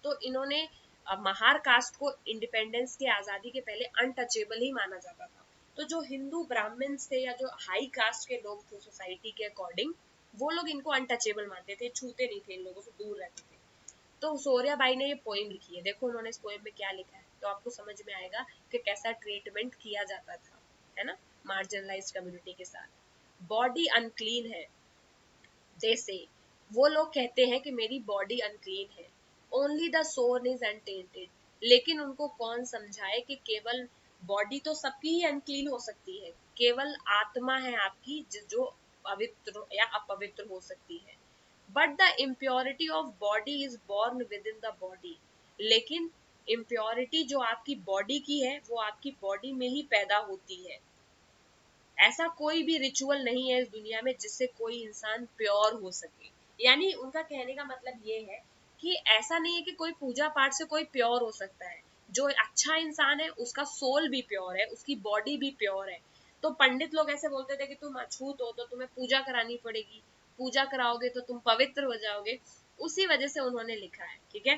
तो इन्होंने महार कास्ट को इंडिपेंडेंस के आजादी के पहले अनटचेबल ही माना जाता था। तो जो हिंदू ब्राह्मण थे या जो हाई कास्ट के लोग थे सोसाइटी के अकॉर्डिंग, वो लोग इनको अनटचेबल मानते थे, छूते नहीं थे, इन लोगों से दूर रहते थे। तो सूर्याबाई ने ये पोएम लिखी है, देखो उन्होंने इस पोएम में क्या लिखा है, तो आपको समझ में आएगा कि कैसा ट्रीटमेंट किया जाता था, है ना, मार्जिनलाइज्ड कम्युनिटी के साथ। बॉडी अनक्लीन है, दे से, वो लोग कहते हैं कि मेरी बॉडी अनक्लीन है, only the soul is untainted, लेकिन उनको कौन समझाए कि केवल बॉडी तो सबकी ही अनक्लीन हो सकती है, केवल आत्मा है आपकी जो पवित्र या अपवित्र हो सकती है। But the impurity of body is born with in the body, लेकिन इम्प्योरिटी जो आपकी बॉडी की है वो आपकी बॉडी में ही पैदा होती है। ऐसा कोई भी रिचुअल नहीं है इस दुनिया में जिससे कोई इंसान प्योर हो सके। यानी उनका कहने का मतलब ये है कि ऐसा नहीं है कि कोई पूजा पाठ से कोई प्योर हो सकता है। जो अच्छा इंसान है उसका सोल भी प्योर है, उसकी बॉडी भी प्योर है। तो पंडित लोग ऐसे बोलते थे कि तुम अछूत हो तो तुम्हें पूजा करानी पड़ेगी, पूजा कराओगे तो तुम पवित्र हो जाओगे। उसी वजह से उन्होंने लिखा है, ठीक है।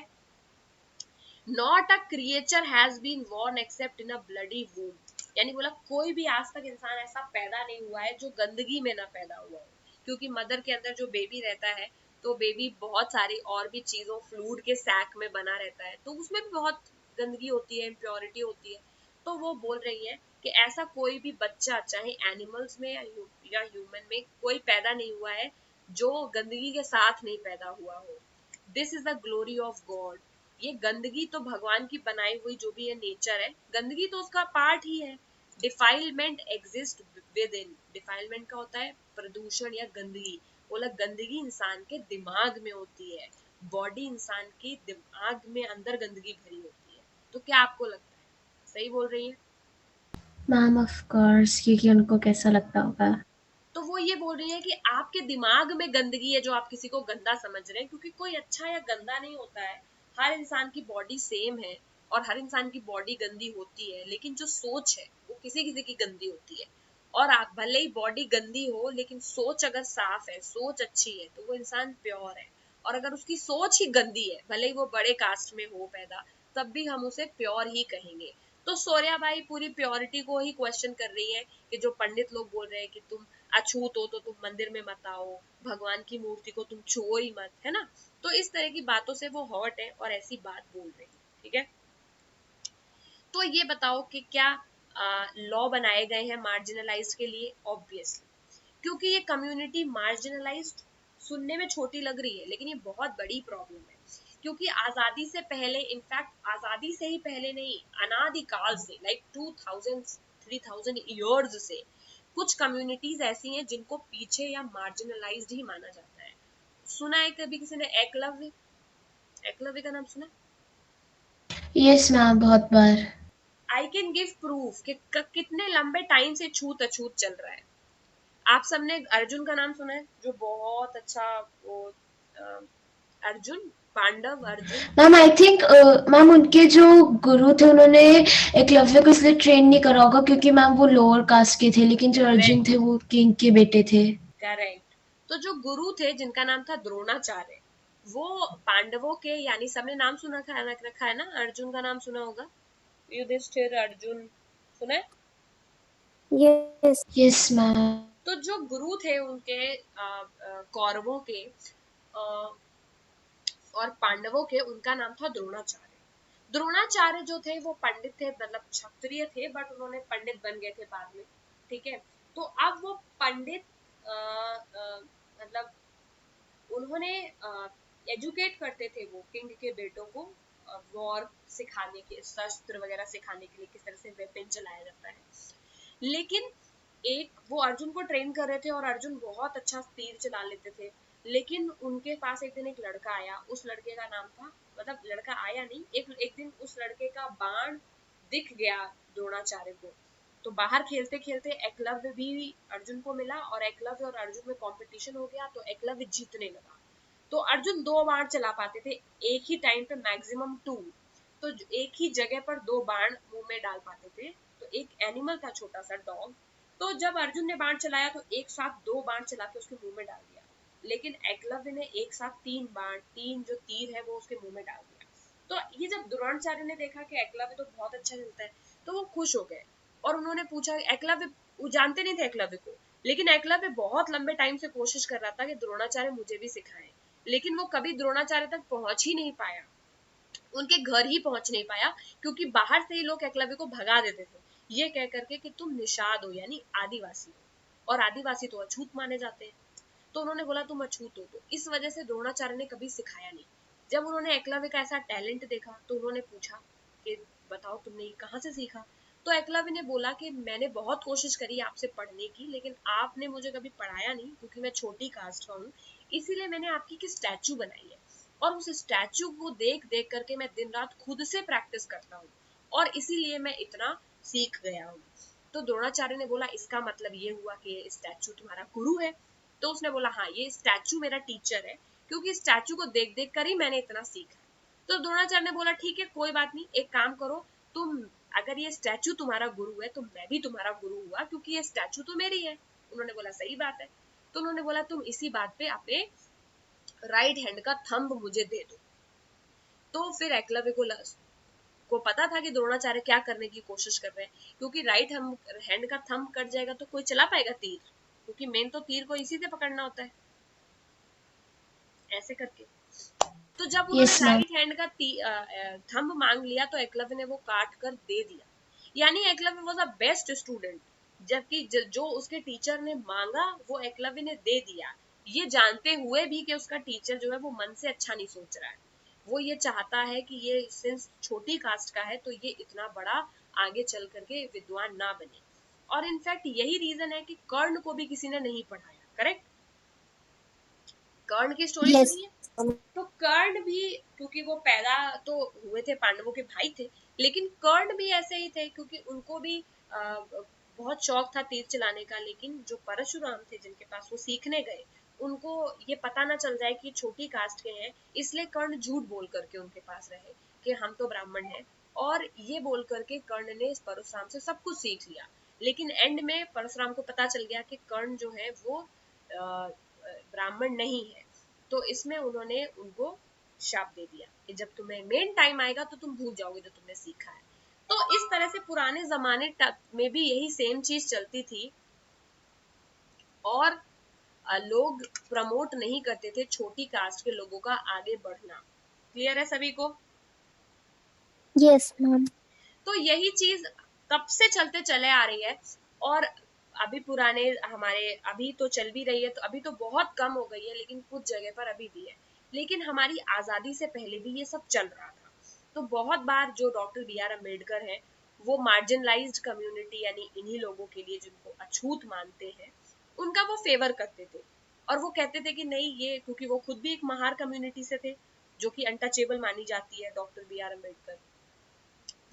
Not a creature has been born except in a bloody womb, यानी बोला कोई भी आज तक इंसान ऐसा पैदा नहीं हुआ है जो गंदगी में ना पैदा हुआ हो, क्योंकि मदर के अंदर जो बेबी रहता है तो बेबी बहुत सारी और भी चीजों फ्लूइड के सैक में बना रहता है, तो उसमें भी बहुत गंदगी होती है, इम्प्योरिटी होती है। तो वो बोल रही है कि ऐसा कोई भी बच्चा चाहे एनिमल्स में या ह्यूमन में कोई पैदा नहीं हुआ है जो गंदगी के साथ नहीं पैदा हुआ हो। This is the glory of God, ये गंदगी तो भगवान की बनाई हुई जो भी है नेचर है, गंदगी तो उसका पार्ट ही है। Defilement exist with in, defilement का होता है प्रदूषण या गंदगी, बोला गंदगी इंसान के दिमाग में होती है, बॉडी इंसान के दिमाग में अंदर गंदगी भरी होती है। तो क्या आपको लगता है सही बोल रही है? मैम ऑफ कोर्स, क्योंकि उनको कैसा लगता होगा। तो वो ये बोल रही है कि आपके दिमाग में गंदगी है जो आप किसी को गंदा समझ रहे हैं, क्योंकि कोई अच्छा या गंदा नहीं होता है, हर इंसान की बॉडी सेम है और हर इंसान की बॉडी गंदी होती है, लेकिन जो सोच है वो किसी किसी की गंदी होती है। और आप भले ही बॉडी गंदी हो लेकिन सोच अगर साफ है, सोच अच्छी है, तो वो इंसान प्योर है। और अगर उसकी सोच ही गंदी है, भले ही वो बड़े कास्ट में हो पैदा, तब भी हम उसे प्योर ही कहेंगे। तो सूर्याबाई पूरी प्योरिटी को ही क्वेश्चन कर रही है कि जो पंडित लोग बोल रहे हैं कि तुम अछूत हो तो तुम मंदिर में मत आओ, भगवान की मूर्ति को तुम छुओ ही मत, है ना। तो इस तरह की बातों से वो हर्ट है और ऐसी बात बोल रही है, ठीक है। तो ये बताओ कि क्या लॉ बनाए गए हैं मार्जिनलाइज्ड के लिए? ऑब्वियसली, क्योंकि ये कम्युनिटी मार्जिनलाइज्ड सुनने में छोटी लग रही है लेकिन ये बहुत बड़ी प्रॉब्लम है, क्योंकि आजादी से पहले, इनफैक्ट आजादी से ही पहले नहीं, अनादिकाल से, लाइक 2000 3000 ईयर्स से कुछ कम्युनिटीज ऐसी हैं जिनको पीछे या मार्जिनलाइज्ड ही माना जाता है। सुना है कभी किसी ने एकलव्य? एकलव्य का नाम सुना? यस मैम, बहुत बार। आई कैन गिव प्रूफ कि कितने लंबे टाइम से छूत अछूत चल रहा है। आप सबने अर्जुन का नाम सुना है, जो बहुत अच्छा वो Arjun, Pandav Arjun. Ma'am I think ma'am उनके जो गुरु थे उन्होंने एकलव्य को इसलिए ट्रेन नहीं करा होगा क्योंकि मैम वो लोअर कास्ट के थे, लेकिन जो अर्जुन थे वो किंग के बेटे थे। करेक्ट। तो जो गुरु थे जिनका नाम था द्रोणाचार्य, वो पांडवों के, यानी सबने नाम सुना रखा है ना, अर्जुन का नाम सुना होगा, युधिष्ठिर, अर्जुन, सुना है? Yes yes ma'am. तो जो गुरु थे उनके कौरवों के और पांडवों के, उनका नाम था द्रोणाचार्य। द्रोणाचार्य जो थे वो पंडित थे, मतलब क्षत्रिय थे, बट उन्होंने पंडित बन गए थे बाद में, ठीक है। तो अब वो पंडित मतलब उन्होंने एजुकेट करते थे वो किंग के बेटों को, वॉर सिखाने के, शस्त्र वगैरह सिखाने के लिए, किस तरह से वेपन चलाया जाता है। लेकिन एक वो अर्जुन को ट्रेन कर रहे थे और अर्जुन बहुत अच्छा तीर चला लेते थे, लेकिन उनके पास एक दिन एक लड़का आया, उस लड़के का नाम था, मतलब लड़का आया नहीं, एक दिन उस लड़के का बाण दिख गया द्रोणाचार्य को। तो बाहर खेलते खेलते एकलव्य भी अर्जुन को मिला और एकलव्य और अर्जुन में कंपटीशन हो गया, तो एकलव्य जीतने लगा। तो अर्जुन 2 बाण चला पाते थे एक ही टाइम पे, मैक्सिमम 2, तो एक ही जगह पर 2 बाण मुंह में डाल पाते थे। तो एक एनिमल था छोटा सा डॉग, तो जब अर्जुन ने बाण चलाया तो एक साथ 2 बाण चला के उसके मुंह में डाल दिया, लेकिन एकलव्य ने एक साथ 3 बाण, 3 जो तीर है वो उसके मुंह में डाल दिया। तो ये जब द्रोणाचार्य ने देखा कि एकलव्य तो बहुत अच्छा चलता है, तो वो खुश हो गए और उन्होंने पूछा, एकलव्य, वो जानते नहीं थे एकलव्य को, लेकिन एकलव्य बहुत लंबे टाइम से कोशिश कर रहा था कि द्रोणाचार्य मुझे भी सिखाए, लेकिन वो कभी द्रोणाचार्य तक पहुंच ही नहीं पाया, उनके घर ही पहुंच नहीं पाया, क्योंकि बाहर से ही लोग एकलव्य को भगा देते थे, ये कह करके कि तुम निषाद हो यानी आदिवासी हो, और आदिवासी तो अछूत माने जाते हैं। तो उन्होंने बोला तुम अछूत हो, तो इस वजह से द्रोणाचार्य ने कभी सिखाया नहीं। जब उन्होंने एकलव्य का ऐसा टैलेंट देखा तो उन्होंने पूछा कि बताओ तुमने ये कहाँ से सीखा। तो एकलव्य ने बोला कि मैंने बहुत कोशिश करी आपसे पढ़ने की, लेकिन आपने मुझे कभी पढ़ाया नहीं, क्योंकि मैं छोटी कास्ट का हूँ, इसीलिए मैंने आपकी की स्टैचू बनाई है, और उस स्टैचू को देख देख करके मैं दिन रात खुद से प्रैक्टिस करता हूँ, और इसीलिए मैं इतना सीख गया हूँ। तो द्रोणाचार्य ने बोला इसका मतलब ये हुआ कि ये स्टैचू तुम्हारा गुरु है। तो उसने बोला हाँ, ये स्टैचू मेरा टीचर है, क्योंकि स्टैचू को देख देख कर ही मैंने इतना सीखा। तो द्रोणाचार्य ने बोला ठीक है कोई बात नहीं, एक काम करो तुम, अगर ये स्टैचू तुम्हारा गुरु है तो मैं भी तुम्हारा गुरु हुआ, क्योंकि ये स्टैचू तो मेरी है। उन्होंने बोला सही बात है। तो उन्होंने बोला तुम इसी बात पे अपने राइट हैंड का थंब मुझे दे दो। तो फिर एकलव्य को पता था कि द्रोणाचार्य क्या करने की कोशिश कर रहे हैं, क्योंकि राइट हैंड का थंब कट जाएगा तो कोई चला पाएगा तीर, क्योंकि मेन तो तीर को इसी से पकड़ना होता है, ऐसे करके। तो जब उन्होंने यस मैम। राइट हैंड का थंब मांग लिया तो एकलव्य ने वो काट कर दे दिया, यानी Eklavya was a best student, जबकि जो उसके टीचर ने मांगा वो एकलव्य ने दे दिया, ये जानते हुए भी कि उसका टीचर जो है वो मन से अच्छा नहीं सोच रहा है, वो ये चाहता है कि ये सिंस छोटी कास्ट का है तो ये इतना बड़ा आगे चल करके विद्वान ना बने। और इनफैक्ट यही रीजन है कि कर्ण को भी किसी ने नहीं पढ़ाया, करेक्ट। कर्ण की स्टोरी Yes. सुनी है। तो कर्ण भी, क्योंकि वो पैदा तो हुए थे, पांडवों के भाई थे, लेकिन कर्ण भी ऐसे ही थे, क्योंकि उनको भी बहुत शौक था तीर चलाने का, लेकिन जो परशुराम थे जिनके पास वो सीखने गए, उनको ये पता ना चल जाए कि छोटी कास्ट के हैं, इसलिए कर्ण झूठ बोल करके उनके पास रहे कि हम तो ब्राह्मण हैं, और ये बोल करके कर्ण ने परशुराम से सब कुछ सीख लिया। लेकिन एंड में परशुराम को पता चल गया कि कर्ण जो है वो ब्राह्मण नहीं है, तो इसमें उन्होंने उनको शाप दे दिया कि जब तुम्हें मेन टाइम आएगा तो तुम भूल जाओगे जो तुमने सीखा है। तो इस तरह से पुराने जमाने में भी यही सेम चीज चलती थी, और लोग प्रमोट नहीं करते थे छोटी कास्ट के लोगों का आगे बढ़ना। क्लियर है सभी को। Yes, ma'am. तो यही चीज कब से चलते चले आ रही है, और अभी पुराने हमारे अभी तो चल भी रही है, तो अभी तो बहुत कम हो गई है, लेकिन कुछ जगह पर अभी भी है। लेकिन हमारी आजादी से पहले भी ये सब चल रहा था। तो बहुत बार जो डॉक्टर बी आर अम्बेडकर है, वो मार्जिनलाइज्ड कम्युनिटी यानी इन्हीं लोगों के लिए जिनको अछूत मानते हैं, उनका वो फेवर करते थे, और वो कहते थे कि नहीं ये, क्योंकि वो खुद भी एक महार कम्युनिटी से थे जो कि अनटचेबल मानी जाती है, डॉक्टर बी आर अम्बेडकर,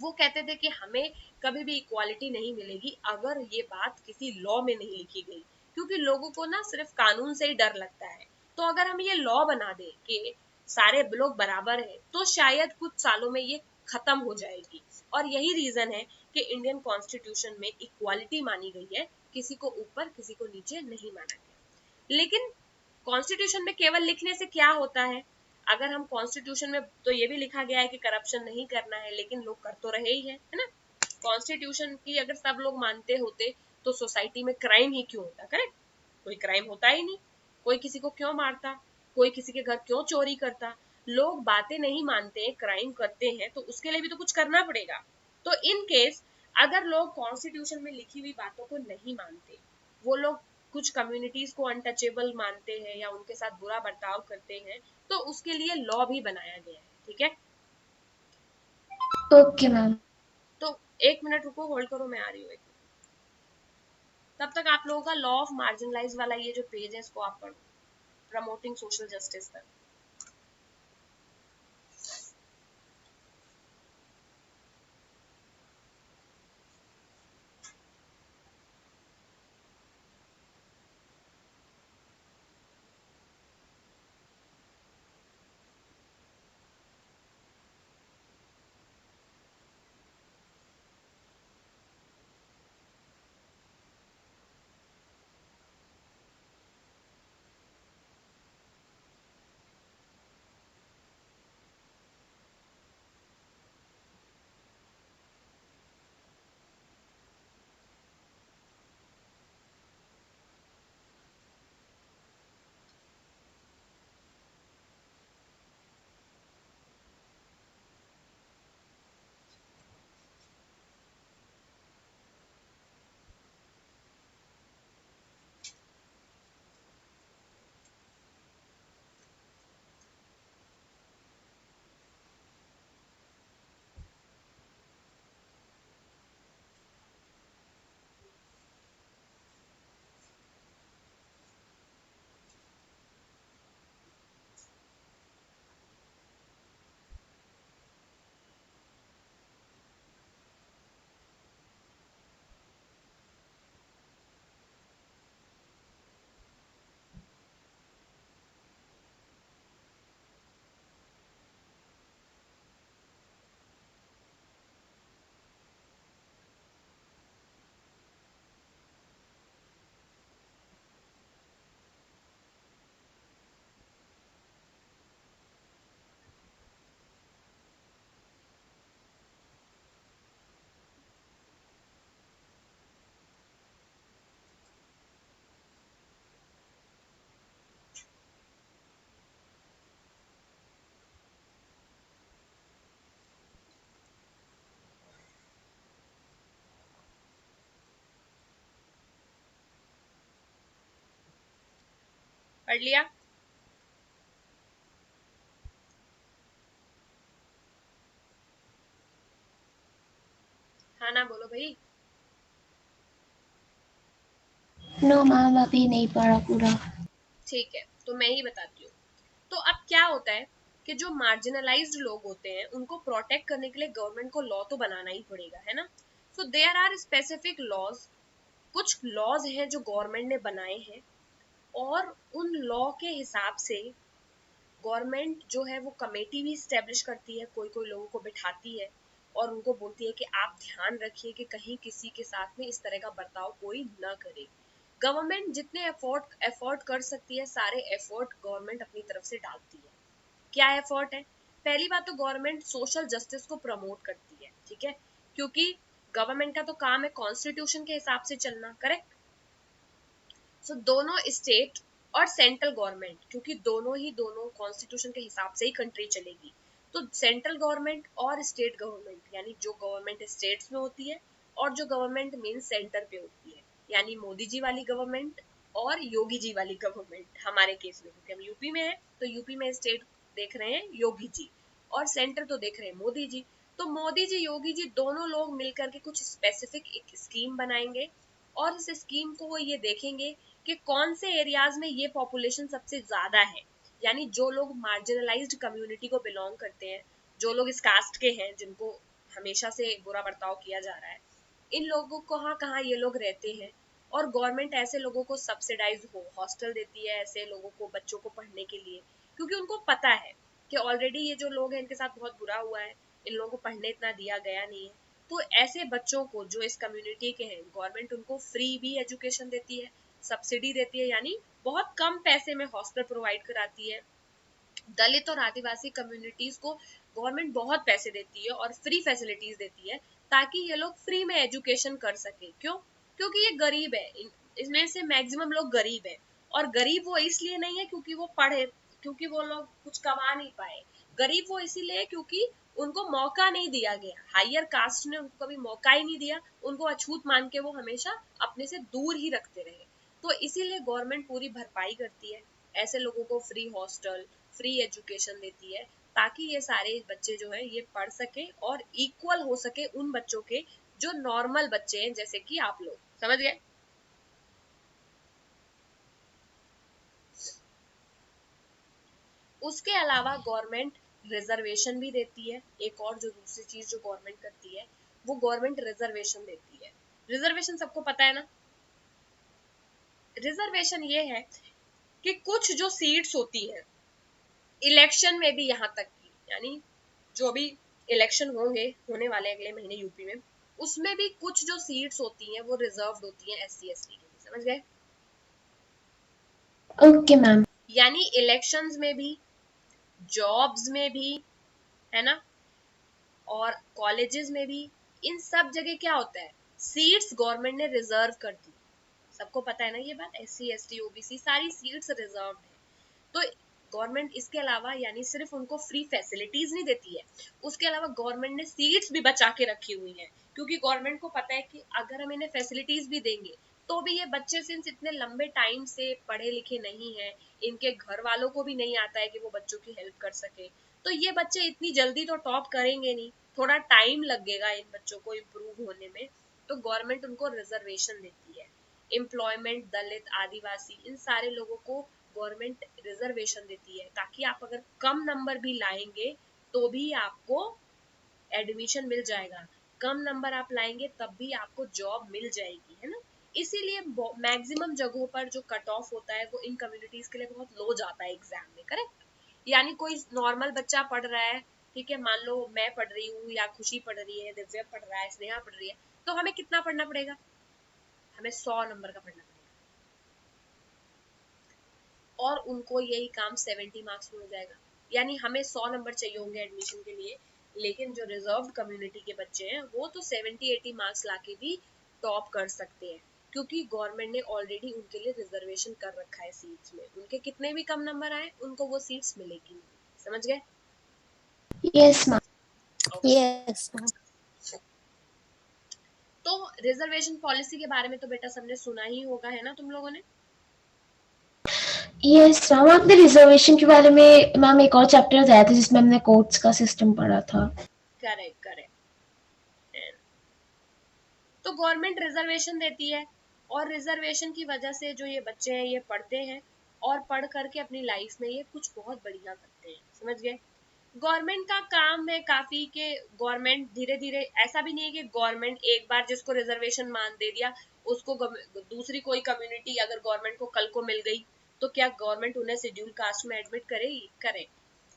वो कहते थे कि हमें कभी भी इक्वालिटी नहीं मिलेगी अगर ये बात किसी लॉ में नहीं लिखी गई, क्योंकि लोगों को ना सिर्फ कानून से ही डर लगता है। तो अगर हम ये लॉ बना दें कि सारे लोग बराबर हैं, तो शायद कुछ सालों में ये खत्म हो जाएगी। और यही रीजन है कि इंडियन कॉन्स्टिट्यूशन में इक्वालिटी मानी गई है, किसी को ऊपर किसी को नीचे नहीं माना गया। लेकिन कॉन्स्टिट्यूशन में केवल लिखने से क्या होता है, अगर हम कॉन्स्टिट्यूशन में तो ये भी लिखा गया है कि करप्शन नहीं करना है, लेकिन लोग कर तो रहे ही है ना। कॉन्स्टिट्यूशन की अगर सब लोग मानते होते तो सोसाइटी में क्राइम ही क्यों होता, करेक्ट। कोई क्राइम होता ही नहीं, कोई किसी को क्यों मारता, कोई किसी के घर क्यों चोरी करता। लोग बातें नहीं मानते, क्राइम करते हैं, तो उसके लिए भी तो कुछ करना पड़ेगा। तो इन केस अगर लोग कॉन्स्टिट्यूशन में लिखी हुई बातों को नहीं मानते, वो लोग कुछ कम्युनिटीज को अनटचेबल मानते हैं या उनके साथ बुरा बर्ताव करते हैं, तो उसके लिए लॉ भी बनाया गया है, ठीक है। Okay ma'am. तो एक मिनट रुको, होल्ड करो, मैं आ रही हूँ एक मिनट। तब तक आप लोगों का लॉ ऑफ मार्जिनलाइज वाला ये जो पेज है इसको आप पढ़ो, प्रमोटिंग सोशल जस्टिस तक। पढ़ लिया? हाँ ना बोलो भाई। नो मैम, अभी नहीं पढ़ा पूरा। ठीक है, तो मैं ही बताती हूँ। तो अब क्या होता है कि जो मार्जिनलाइज्ड लोग होते हैं उनको प्रोटेक्ट करने के लिए गवर्नमेंट को लॉ तो बनाना ही पड़ेगा, है ना। So there are specific laws, कुछ लॉज हैं जो गवर्नमेंट ने बनाए हैं, और उन लॉ के हिसाब से गवर्नमेंट जो है वो कमेटी भी स्टेब्लिश करती है, कोई कोई लोगों को बिठाती है और उनको बोलती है कि आप ध्यान रखिए कि कहीं किसी के साथ में इस तरह का बर्ताव कोई न करे। गवर्नमेंट जितने एफर्ट कर सकती है, सारे एफर्ट गवर्नमेंट अपनी तरफ से डालती है। क्या एफर्ट है? पहली बात तो गवर्नमेंट सोशल जस्टिस को प्रमोट करती है, ठीक है, क्योंकि गवर्नमेंट का तो काम है कॉन्स्टिट्यूशन के हिसाब से चलना, करेक्ट। सो दोनों स्टेट और सेंट्रल गवर्नमेंट, क्योंकि दोनों कॉन्स्टिट्यूशन के हिसाब से ही कंट्री चलेगी, तो सेंट्रल गवर्नमेंट और स्टेट गवर्नमेंट, यानी जो गवर्नमेंट स्टेट्स में होती है और जो गवर्नमेंट मेन सेंटर पे होती है, यानी मोदी जी वाली गवर्नमेंट और योगी जी वाली गवर्नमेंट हमारे केस में, क्योंकि हम यूपी में है तो यूपी में स्टेट देख रहे हैं योगी जी और सेंटर तो देख रहे हैं मोदी जी। तो मोदी जी योगी जी दोनों लोग मिलकर के कुछ स्पेसिफिक एक स्कीम बनाएंगे और इस स्कीम को वो ये देखेंगे कि कौन से एरियाज में ये पॉपुलेशन सबसे ज्यादा है, यानी जो लोग मार्जिनलाइज्ड कम्युनिटी को बिलोंग करते हैं, जो लोग इस कास्ट के हैं जिनको हमेशा से बुरा बर्ताव किया जा रहा है, इन लोगों को कहाँ ये लोग रहते हैं, और गवर्नमेंट ऐसे लोगों को सब्सिडाइज हॉस्टल देती है ऐसे लोगों को, बच्चों को पढ़ने के लिए, क्योंकि उनको पता है कि ऑलरेडी ये जो लोग हैं इनके साथ बहुत बुरा हुआ है, इन लोगों को पढ़ने इतना दिया गया नहीं है। तो ऐसे बच्चों को जो इस कम्युनिटी के हैं, गवर्नमेंट उनको फ्री भी एजुकेशन देती है, सब्सिडी देती है, यानी बहुत कम पैसे में हॉस्टल प्रोवाइड कराती है। दलित और आदिवासी कम्युनिटीज को गवर्नमेंट बहुत पैसे देती है और फ्री फैसिलिटीज देती है, ताकि ये लोग फ्री में एजुकेशन कर सके। क्यों? क्योंकि ये गरीब है, इसमें से मैक्सिमम लोग गरीब है, और गरीब वो इसलिए नहीं है क्योंकि वो पढ़े, क्योंकि वो लोग कुछ कमा नहीं पाए, गरीब वो इसीलिए क्योंकि उनको मौका नहीं दिया गया, हायर कास्ट ने उनको कभी मौका ही नहीं दिया, उनको अछूत मान के वो हमेशा अपने से दूर ही रखते रहे। तो इसीलिए गवर्नमेंट पूरी भरपाई करती है, ऐसे लोगों को फ्री हॉस्टल, फ्री एजुकेशन देती है, ताकि ये सारे बच्चे जो है ये पढ़ सके और इक्वल हो सके उन बच्चों के जो नॉर्मल बच्चे हैं, जैसे कि आप लोग, समझ गए? उसके अलावा गवर्नमेंट रिजर्वेशन भी देती है। एक और जो दूसरी चीज जो गवर्नमेंट करती है वो गवर्नमेंट रिजर्वेशन देती है। रिजर्वेशन सबको पता है ना? रिजर्वेशन ये है कि कुछ जो सीट्स होती है इलेक्शन में भी, यहाँ तक की यानी जो भी इलेक्शन होने वाले अगले महीने यूपी में, उसमें भी कुछ जो सीट्स होती हैं वो रिजर्व्ड होती हैं एससी एसटी के लिए, समझ गए? Okay ma'am. यानी इलेक्शंस में भी, जॉब्स में भी, है ना, और कॉलेजेस में भी, इन सब जगह क्या होता है, सीट्स गवर्नमेंट ने रिजर्व कर दी। सबको पता है ना ये बात, एससी एसटी ओबीसी सारी सीट्स रिजर्व है। तो गवर्नमेंट इसके अलावा यानी सिर्फ उनको फ्री फैसिलिटीज नहीं देती है, उसके अलावा गवर्नमेंट ने सीट्स भी बचा के रखी हुई हैं, क्योंकि गवर्नमेंट को पता है कि अगर हम इन्हें फैसिलिटीज भी देंगे तो भी ये बच्चे सिंस इतने लंबे टाइम से पढ़े लिखे नहीं है, इनके घर वालों को भी नहीं आता है कि वो बच्चों की हेल्प कर सके, तो ये बच्चे इतनी जल्दी तो टॉप करेंगे नहीं, थोड़ा टाइम लगेगा इन बच्चों को इम्प्रूव होने में। तो गवर्नमेंट उनको रिजर्वेशन देती है। एम्प्लॉयमेंट, दलित, आदिवासी, इन सारे लोगों को गवर्नमेंट रिजर्वेशन देती है, ताकि आप अगर कम नंबर भी लाएंगे तो भी आपको एडमिशन मिल जाएगा, कम नंबर आप लाएंगे तब भी आपको जॉब मिल जाएगी, है ना। इसीलिए मैक्सिमम जगहों पर जो कट ऑफ होता है वो इन कम्युनिटीज के लिए बहुत लो जाता है एग्जाम में, करेक्ट। यानी कोई नॉर्मल बच्चा पढ़ रहा है, ठीक है, मान लो मैं पढ़ रही हूँ या खुशी पढ़ रही है, दिव्या पढ़ रहा है, स्नेहा पढ़ रही है, तो हमें कितना पढ़ना पड़ेगा? हमें 100 नंबर का पढ़ना पड़ेगा, और उनको यही काम 70 मार्क्स में हो जाएगा। यानी हमें 100 नंबर चाहिए होंगे एडमिशन के लिए, लेकिन जो रिजर्व्ड कम्युनिटी के बच्चे हैं वो तो 70-80 मार्क्स लाके भी टॉप कर सकते हैं, क्योंकि गवर्नमेंट ने ऑलरेडी उनके लिए रिजर्वेशन कर रखा है सीट्स में, उनके कितने भी कम नंबर आए उनको वो सीट्स मिलेगी नहीं, समझ गए? Yes ma'am. Yes, ma'am. तो रिजर्वेशन पॉलिसी के बारे में तो बेटा सबने सुना ही होगा, है ना तुम लोगों ने? यस मैम, आपने रिजर्वेशन के बारे में मैम एक और चैप्टर बताया था जिसमें हमने कोर्ट्स का सिस्टम पढ़ा था। Correct correct. तो गवर्नमेंट रिजर्वेशन देती है और रिजर्वेशन की वजह से जो ये बच्चे हैं ये पढ़ते हैं और पढ़ करके अपनी लाइफ में ये कुछ बहुत बढ़िया करते हैं, समझ गए। गवर्नमेंट का काम है काफी के गवर्नमेंट धीरे धीरे, ऐसा भी नहीं है कि गवर्नमेंट एक बार जिसको रिजर्वेशन मान दे दिया उसको दूसरी कोई कम्युनिटी अगर गवर्नमेंट को कल को मिल गई तो क्या गवर्नमेंट उन्हें शेड्यूल कास्ट में एडमिट करेगी? करे।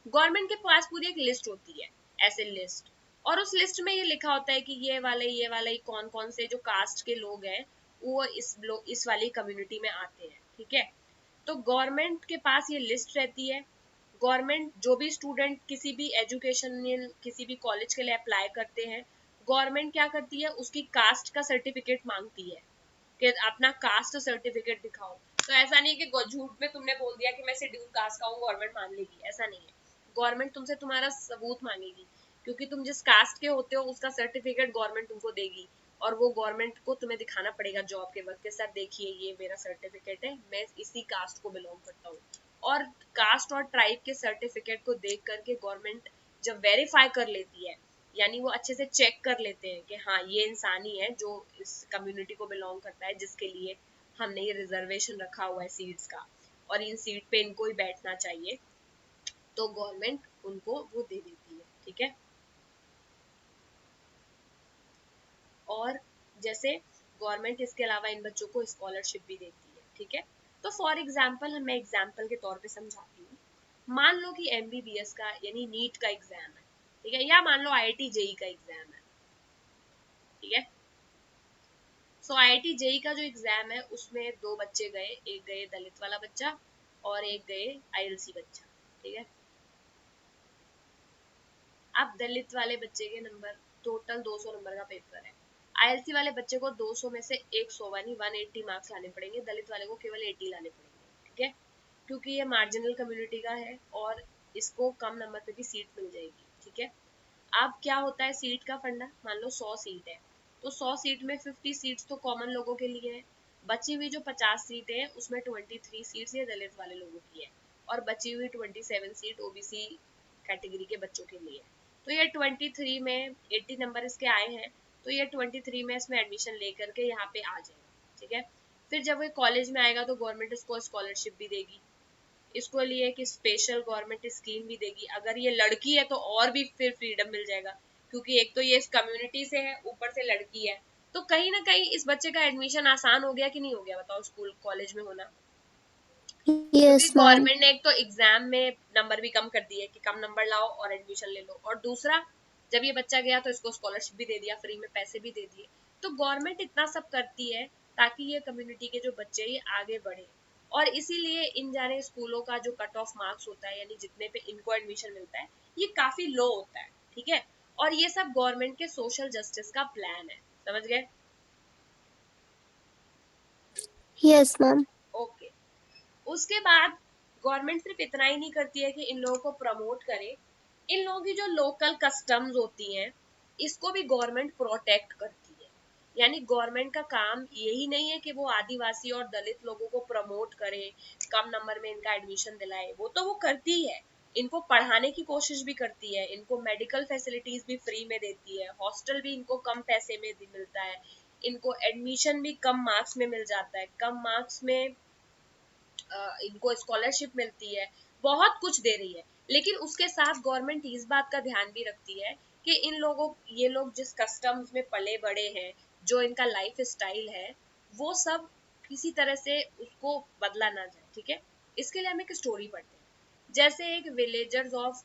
गवर्नमेंट के पास पूरी एक लिस्ट होती है, ऐसे लिस्ट, और उस लिस्ट में ये लिखा होता है कि ये वाले कौन कौन से जो कास्ट के लोग हैं वो इस वाली कम्युनिटी में आते हैं, ठीक है। तो गवर्नमेंट के पास ये लिस्ट रहती है। गवर्नमेंट जो भी स्टूडेंट किसी भी एजुकेशनल किसी भी कॉलेज के लिए अप्लाई करते हैं, गवर्नमेंट क्या करती है उसकी कास्ट का सर्टिफिकेट मांगती है कि अपना कास्ट सर्टिफिकेट दिखाओ। तो ऐसा नहीं है कि झूठ में तुमने बोल दिया कि मैं शेड्यूल कास्ट का हूँ गवर्नमेंट मान लेगी, ऐसा नहीं है। गवर्नमेंट तुमसे तुम्हारा सबूत मांगेगी क्योंकि तुम जिस कास्ट के होते हो उसका सर्टिफिकेट गवर्नमेंट तुमको देगी और वो गवर्नमेंट को तुम्हें दिखाना पड़ेगा जॉब के वक्त के साथ, देखिए ये मेरा सर्टिफिकेट है, मैं इसी कास्ट को बिलोंग करता हूँ। और कास्ट और ट्राइब के सर्टिफिकेट को देख करके गवर्नमेंट जब वेरीफाई कर लेती है, यानी वो अच्छे से चेक कर लेते हैं कि हाँ ये इंसान ही है जो इस कम्युनिटी को बिलोंग करता है जिसके लिए हमने ये रिजर्वेशन रखा हुआ है सीट्स का, और इन सीट पे इनको ही बैठना चाहिए, तो गवर्नमेंट उनको वो दे देती है, ठीक है। और जैसे गवर्नमेंट इसके अलावा इन बच्चों को स्कॉलरशिप भी देती है, ठीक है। तो फॉर एग्जाम्पल मैं एग्जाम्पल के तौर पे समझाती हूँ। मान लो कि एमबीबीएस का यानी नीट का एग्जाम है, ठीक है, या मान लो आईआईटी जेई का एग्जाम है, ठीक है। सो आईआईटी जेई का जो एग्जाम है उसमें दो बच्चे गए, एक गए दलित वाला बच्चा और एक गए आईएलसी बच्चा, ठीक है। अब दलित वाले बच्चे के नंबर, टोटल 200 नंबर का पेपर है। आईएलसी वाले बच्चे को 200 में से 100 यानी 180 मार्क्स लाने पड़ेंगे, दलित वाले को केवल 80 लाने पड़ेंगे, ठीक है, क्योंकि ये मार्जिनल कम्युनिटी का है और इसको कम नंबर पे भी सीट मिल जाएगी, ठीक है। अब क्या होता है सीट का फंडा, मान लो 100 सीट है तो 100 सीट में 50 सीट्स तो कॉमन लोगों के लिए है, बची हुई जो 50 सीटें हैं उसमें 23 सीट्स ये दलित वाले लोगों की है और बची हुई 27 सीट ओबीसी कैटेगरी के बच्चों के लिए है। तो ये 23 में 80 नंबर इसके आए हैं तो ये 23 में इसमें एडमिशन लेकर के यहाँ पे आ जाएगा, ठीक है। फिर जब वो कॉलेज में आएगा तो गवर्नमेंट इसको स्कॉलरशिप भी देगी, इसको लिए कि स्पेशल गवर्नमेंट स्कीम भी देगी, अगर ये लड़की है तो और भी फिर फ्रीडम मिल जाएगा क्योंकि एक तो ये इस कम्युनिटी से है ऊपर से लड़की है, तो कहीं ना कहीं इस बच्चे का एडमिशन आसान हो गया कि नहीं हो गया, बताओ, स्कूल कॉलेज में होना। क्योंकि Yes, ma'am. गवर्नमेंट ने एक तो एग्जाम में नंबर भी कम कर दिए कि कम नंबर लाओ और एडमिशन ले लो, और दूसरा जब ये बच्चा गया तो इसको स्कॉलरशिप भी दे दिया, फ्री में पैसे भी दे दिए। तो गवर्नमेंट इतना सब करती है ताकि ये कम्युनिटी के जो बच्चे ये आगे बढ़े, और इसीलिए इन जाने स्कूलों का जो कट ऑफ मार्क्स होता है यानी जितने पे इनको एडमिशन मिलता है ये काफी लो होता है, ठीक है। और ये सब गवर्नमेंट के सोशल जस्टिस का प्लान है, समझ गए। Yes, ma'am. ओके। उसके बाद गवर्नमेंट सिर्फ इतना ही नहीं करती है कि इन लोगों को प्रमोट करे, इन लोगों की जो लोकल कस्टम्स होती हैं इसको भी गवर्नमेंट प्रोटेक्ट करती है। यानी गवर्नमेंट का काम यही नहीं है कि वो आदिवासी और दलित लोगों को प्रमोट करे, कम नंबर में इनका एडमिशन दिलाए, वो तो वो करती है, इनको पढ़ाने की कोशिश भी करती है, इनको मेडिकल फैसिलिटीज भी फ्री में देती है, हॉस्टल भी इनको कम पैसे में मिलता है, इनको एडमिशन भी कम मार्क्स में मिल जाता है, कम मार्क्स में इनको स्कॉलरशिप मिलती है, बहुत कुछ दे रही है। लेकिन उसके साथ गवर्नमेंट इस बात का ध्यान भी रखती है कि इन लोगों ये लोग जिस कस्टम्स में पले बड़े हैं, जो इनका लाइफ स्टाइल है, वो सब किसी तरह से उसको बदला ना जाए, ठीक है। इसके लिए हम एक स्टोरी पढ़ते हैं। जैसे एक विलेजर्स ऑफ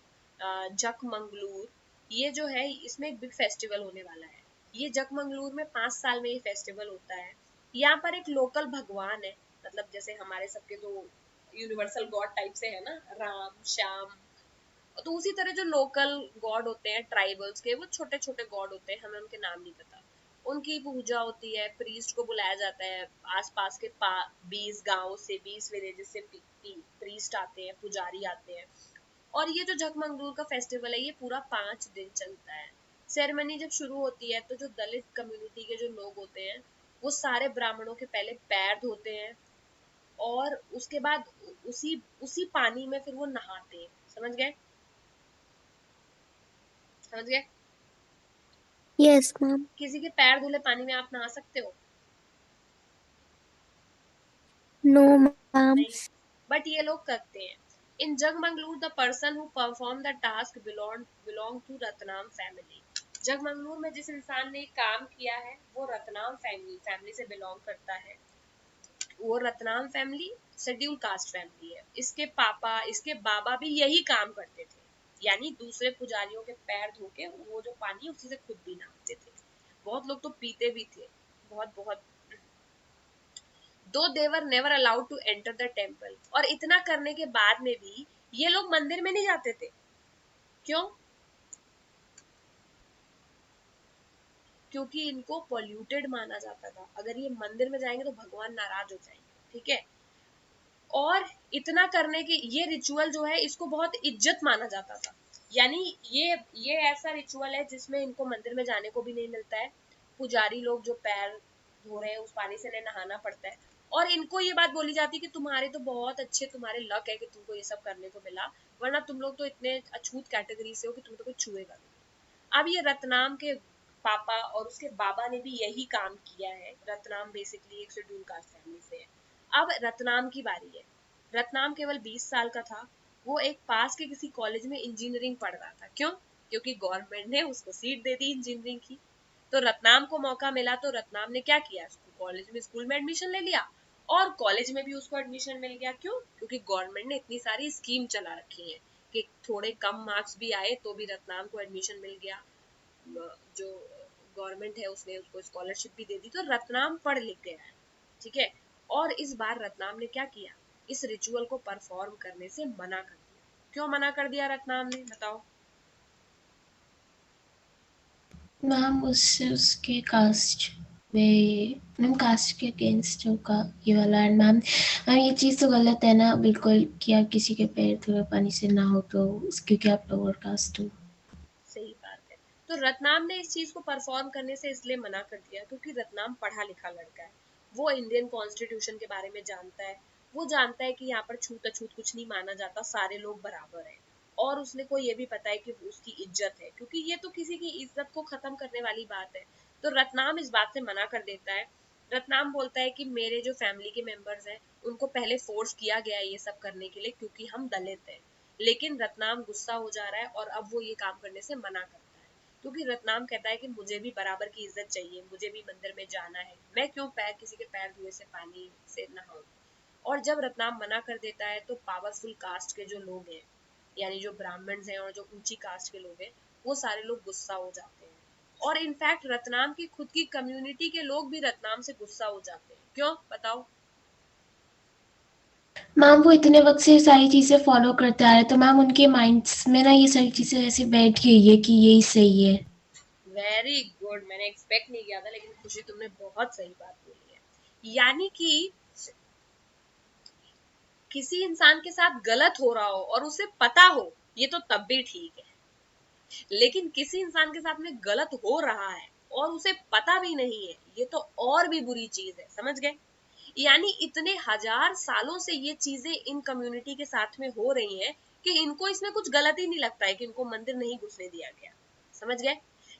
जकमंगलूर, ये जो है इसमें एक बिग फेस्टिवल होने वाला है। ये जकमंगलूर में 5 साल में ये फेस्टिवल होता है। यहाँ पर एक लोकल भगवान है, मतलब जैसे हमारे सबके तो यूनिवर्सल गॉड टाइप से है ना, राम श्याम, तो उसी तरह जो लोकल गॉड होते हैं ट्राइबल्स के, वो छोटे छोटे गॉड होते हैं, हमें उनके नाम नहीं पता, उनकी पूजा होती है, प्रीस्ट को बुलाया जाता है, आसपास के 20 गांव से 20 विलेजेस से प्रीस्ट आते हैं, पुजारी आते हैं। और ये जो जगमंगलूर का फेस्टिवल है ये पूरा 5 दिन चलता है। सेरेमनी जब शुरू होती है तो जो दलित कम्युनिटी के जो लोग होते हैं वो सारे ब्राह्मणों के पहले पैर धोते हैं, और उसके बाद उसी उसी पानी में फिर वो नहाते हैं। समझ गए? समझ गए? Yes, ma'am. किसी के पैर धुले पानी में आप नहा सकते हो? No, ma'am. नहीं, बट ये लोग करते हैं। In Jagmangalur the person who perform the task belong to Ratnam family. Jagmangalur में जिस इंसान ने काम किया है वो रत्नाम फैमिली से बिलोंग करता है। वो Ratnam family schedule caste family है। इसके पापा, इसके बाबा भी यही काम करते थे, यानी दूसरे पुजारियों के पैर धो के वो जो पानी उसी से खुद भी नहाते थे। बहुत लोग तो पीते भी थे, बहुत बहुत। Though they were never allowed to enter the temple, और इतना करने के बाद में भी ये लोग मंदिर में नहीं जाते थे। क्यों? क्योंकि इनको पॉल्यूटेड माना जाता था। अगर ये मंदिर में जाएंगे तो भगवान नाराज हो जाएंगे। ठीक है? और इतना करने के ये रिचुअल जो है इसको बहुत इज्जत माना जाता था। यानी ये ऐसा रिचुअल है जिसमें इनको मंदिर में जाने को भी नहीं मिलता है, पुजारी लोग जो पैर धो रहे हैं उस पानी से नहीं नहाना पड़ता है, और इनको ये बात बोली जाती है कि तुम्हारे तो बहुत अच्छे, तुम्हारे लक है कि तुमको ये सब करने को मिला, वरना तुम लोग तो इतने अछूत कैटेगरी से हो कि तुम्हें तो कोई छुएगा नहीं। अब ये रत्नाम के पापा और उसके बाबा ने भी यही काम किया है। रत्नाम बेसिकली एक शेड्यूल कास्ट फैमिली से है। अब रत्नाम की बारी है। रत्नाम केवल 20 साल का था। वो एक पास के किसी कॉलेज में इंजीनियरिंग पढ़ रहा था। क्यों? क्योंकि गवर्नमेंट ने उसको सीट दे दी इंजीनियरिंग की। तो रत्नाम को मौका मिला तो रत्नाम ने क्या किया, कॉलेज में स्कूल में एडमिशन ले लिया, और कॉलेज में भी उसको एडमिशन मिल गया। क्यों? क्योंकि गवर्नमेंट ने इतनी सारी स्कीम चला रखी है कि थोड़े कम मार्क्स भी आए तो भी रत्नाम को एडमिशन मिल गया। जो गवर्नमेंट है उसने उसको स्कॉलरशिप भी दे दी, तो रत्नाम पढ़ लिख गया है। ठीक है? और इस बार रत्नाम ने क्या किया, इस रिचुअल को परफॉर्म करने से मना कर दिया। क्यों मना कर दिया रत्नाम ने, बताओ? मैम उससे उसके कास्ट में, मैम कास्ट के अगेंस्ट होगा ये वाला। एंड मैम ये चीज़ तो गलत है ना बिल्कुल, कि आप किसी के पैर धोए पानी से ना हो तो क्योंकि आप लोअर कास्ट हो। सही बात है। तो रत्नाम ने इस चीज को परफॉर्म करने से इसलिए मना कर दिया क्योंकि रत्नाम पढ़ा लिखा लड़का है। वो इंडियन कॉन्स्टिट्यूशन के बारे में जानता है। वो जानता है कि यहाँ पर छूत अछूत कुछ नहीं माना जाता, सारे लोग बराबर हैं। और उसने को ये भी पता है कि उसकी इज्जत है, क्योंकि ये तो किसी की इज्जत को खत्म करने वाली बात है। तो रत्नाम इस बात से मना कर देता है। रत्नाम बोलता है कि मेरे जो फैमिली के मेंबर्स हैं उनको पहले फोर्स किया गया है ये सब करने के लिए क्योंकि हम दलित हैं। लेकिन रत्नाम गुस्सा हो जा रहा है और अब वो ये काम करने से मना करता है, क्योंकि रत्नाम कहता है कि मुझे भी बराबर की इज्जत चाहिए, मुझे भी मंदिर में जाना है, मैं क्यों किसी के पैर धुए से पानी से नहाऊं। और जब रत्नाम मना कर देता है तो पावरफुल कास्ट के जो लोग हैं, यानी जो ब्राह्मण्स हैं और जो ऊंची कास्ट के लोग हैं, वो सारे लोग गुस्सा हो जाते हैं। और इनफैक्ट रत्नाम की खुद की कम्युनिटी के लोग भी रत्नाम से गुस्सा हो जाते हैं। क्यों, बताओ? मैम वो इतने वक्त से सारी चीज़ें फॉलो करते आ रहे, तो मैम उनके माइंड्स में ना ये सारी चीज़ें ऐसे बैठ गई है कि यही सही है। वेरी गुड, मैंने एक्सपेक्ट नहीं किया था, लेकिन खुशी तुमने बहुत सही बात बोली है। यानी कि किसी इंसान के साथ गलत हो रहा हो और उसे पता हो, ये तो तब भी ठीक है, लेकिन किसी इंसान के साथ में गलत हो रहा है और उसे पता भी नहीं है, ये तो और भी बुरी चीज है। समझ गए? यानी इतने हजार सालों से ये चीजें इन कम्युनिटी के साथ में हो रही हैं कि इनको इसमें कुछ गलत ही नहीं लगता है कि इनको मंदिर नहीं घुसने दिया गया। समझ गए?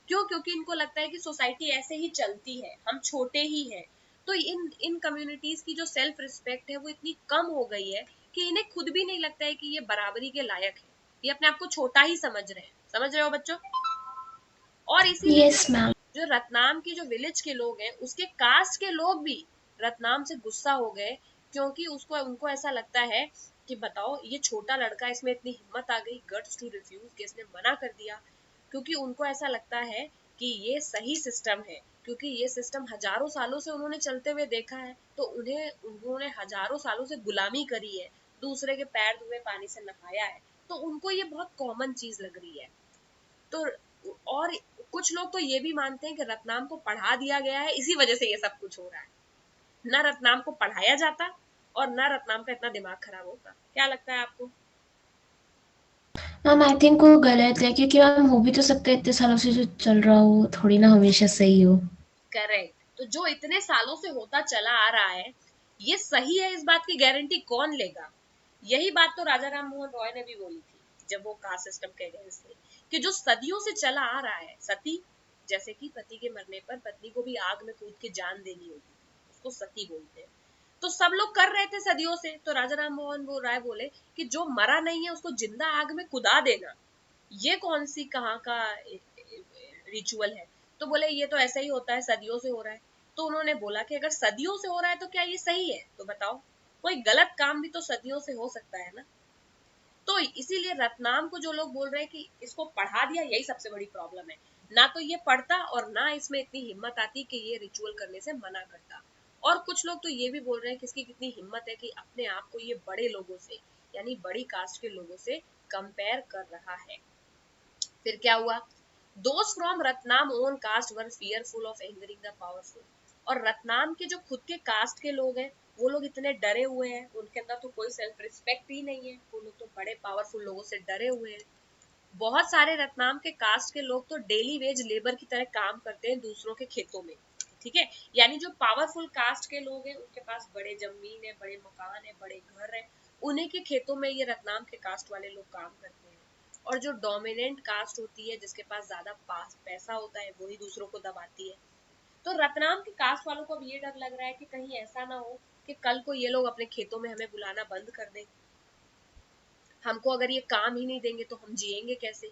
क्यों? क्योंकि इनको लगता है कि सोसाइटी ऐसे ही चलती है, हम छोटे ही हैं। तो इन इन कम्युनिटीज की जो सेल्फ रिस्पेक्ट है वो इतनी कम हो गई है कि इन्हें खुद भी नहीं लगता है कि ये बराबरी के लायक है। ये अपने आप को छोटा ही समझ रहे हैं। समझ रहे हो बच्चों? और इसीलिए यस मैम। जो रतनाम की जो विलेज के लोग हैं उसके कास्ट के लोग भी रतनाम से गुस्सा हो गए, क्योंकि उसको उनको ऐसा लगता है कि बताओ ये छोटा लड़का, इसमें इतनी हिम्मत आ गई, गट्स टू रिफ्यूज, कि इसने मना कर दिया। क्योंकि उनको ऐसा लगता है कि ये सही सिस्टम है, क्योंकि ये सिस्टम हजारों सालों से उन्होंने चलते हुए देखा है, तो उन्होंने हजारों सालों से गुलामी करी है, दूसरे के पैर धुए पानी से नहाया है, तो उनको ये बहुत कॉमन चीज लग रही है। तो और कुछ लोग तो ये भी मानते हैं कि रतनाम को पढ़ा दिया गया है, इसी वजह से ये सब कुछ हो रहा है। ना रतनाम को पढ़ाया जाता और ना रतनाम का इतना दिमाग खराब होता। क्या लगता है आपको? मैम आई थिंक वो गलत है, क्योंकि मैम हो भी तो सकता है इतने सालों से जो चल रहा हो थोड़ी ना हमेशा सही हो। करेक्ट। तो जो इतने सालों से होता चला आ रहा है, ये सही है इस बात की गारंटी कौन लेगा? यही बात तो राजा राम मोहन रॉय ने भी बोली थी जब वो कास्ट सिस्टम के अगेंस्ट थे, कि जो सदियों से चला आ रहा है, सती जैसे कि पति के मरने पर पत्नी को भी आग में कूद के जान देनी होती थी, उसको सती बोलते हैं, तो सब लोग कर रहे थे सदियों से। तो राजा राम मोहन राय बोले कि जो मरा नहीं है उसको जिंदा आग में कुदा देना, ये कौन सी कहाँ का रिचुअल है? तो बोले ये तो ऐसा ही होता है, सदियों से हो रहा है। तो उन्होंने बोला कि अगर सदियों से हो रहा है तो क्या ये सही है? तो बताओ, कोई गलत काम भी तो सदियों से हो सकता है ना। तो इसीलिए रत्नाम को जो लोग बोल रहे हैं कि इसको पढ़ा दिया, यही सबसे बड़ी प्रॉब्लम है। ना तो ये पढ़ता और ना इसमें इतनी हिम्मत आती कि ये रिचुअल करने से मना करता। और कुछ लोग तो ये भी बोल रहे हैं कि इसकी कितनी हिम्मत है कि अपने आप को ये बड़े लोगों से, यानी बड़ी कास्ट के लोगों से कंपेयर कर रहा है। फिर क्या हुआ? दोस्त from Ratnam own caste were fearful of angering the powerful. और रत्नाम के जो खुद के कास्ट के लोग हैं, वो लोग इतने डरे हुए हैं, उनके अंदर तो कोई सेल्फ रिस्पेक्ट ही नहीं है, वो लोग तो बड़े पावरफुल लोगों से डरे हुए हैं। बहुत सारे रत्नाम के कास्ट के लोग तो डेली वेज लेबर की तरह काम करते हैं दूसरों के खेतों में, ठीक है। यानी जो पावरफुल कास्ट के लोग हैं उनके पास बड़े जमीन है, बड़े मकान है, बड़े घर है, उन्हीं के खेतों में ये रत्नाम के कास्ट वाले लोग काम करते हैं। और जो डोमिनेंट कास्ट होती है, जिसके पास ज्यादा पैसा होता है, वही दूसरों को दबाती है। तो रत्नाम के कास्ट वालों को अब ये डर लग रहा है कि कहीं ऐसा ना हो कि कल को ये लोग अपने खेतों में हमें बुलाना बंद कर दें। हमको अगर ये काम ही नहीं देंगे तो हम जिएंगे कैसे?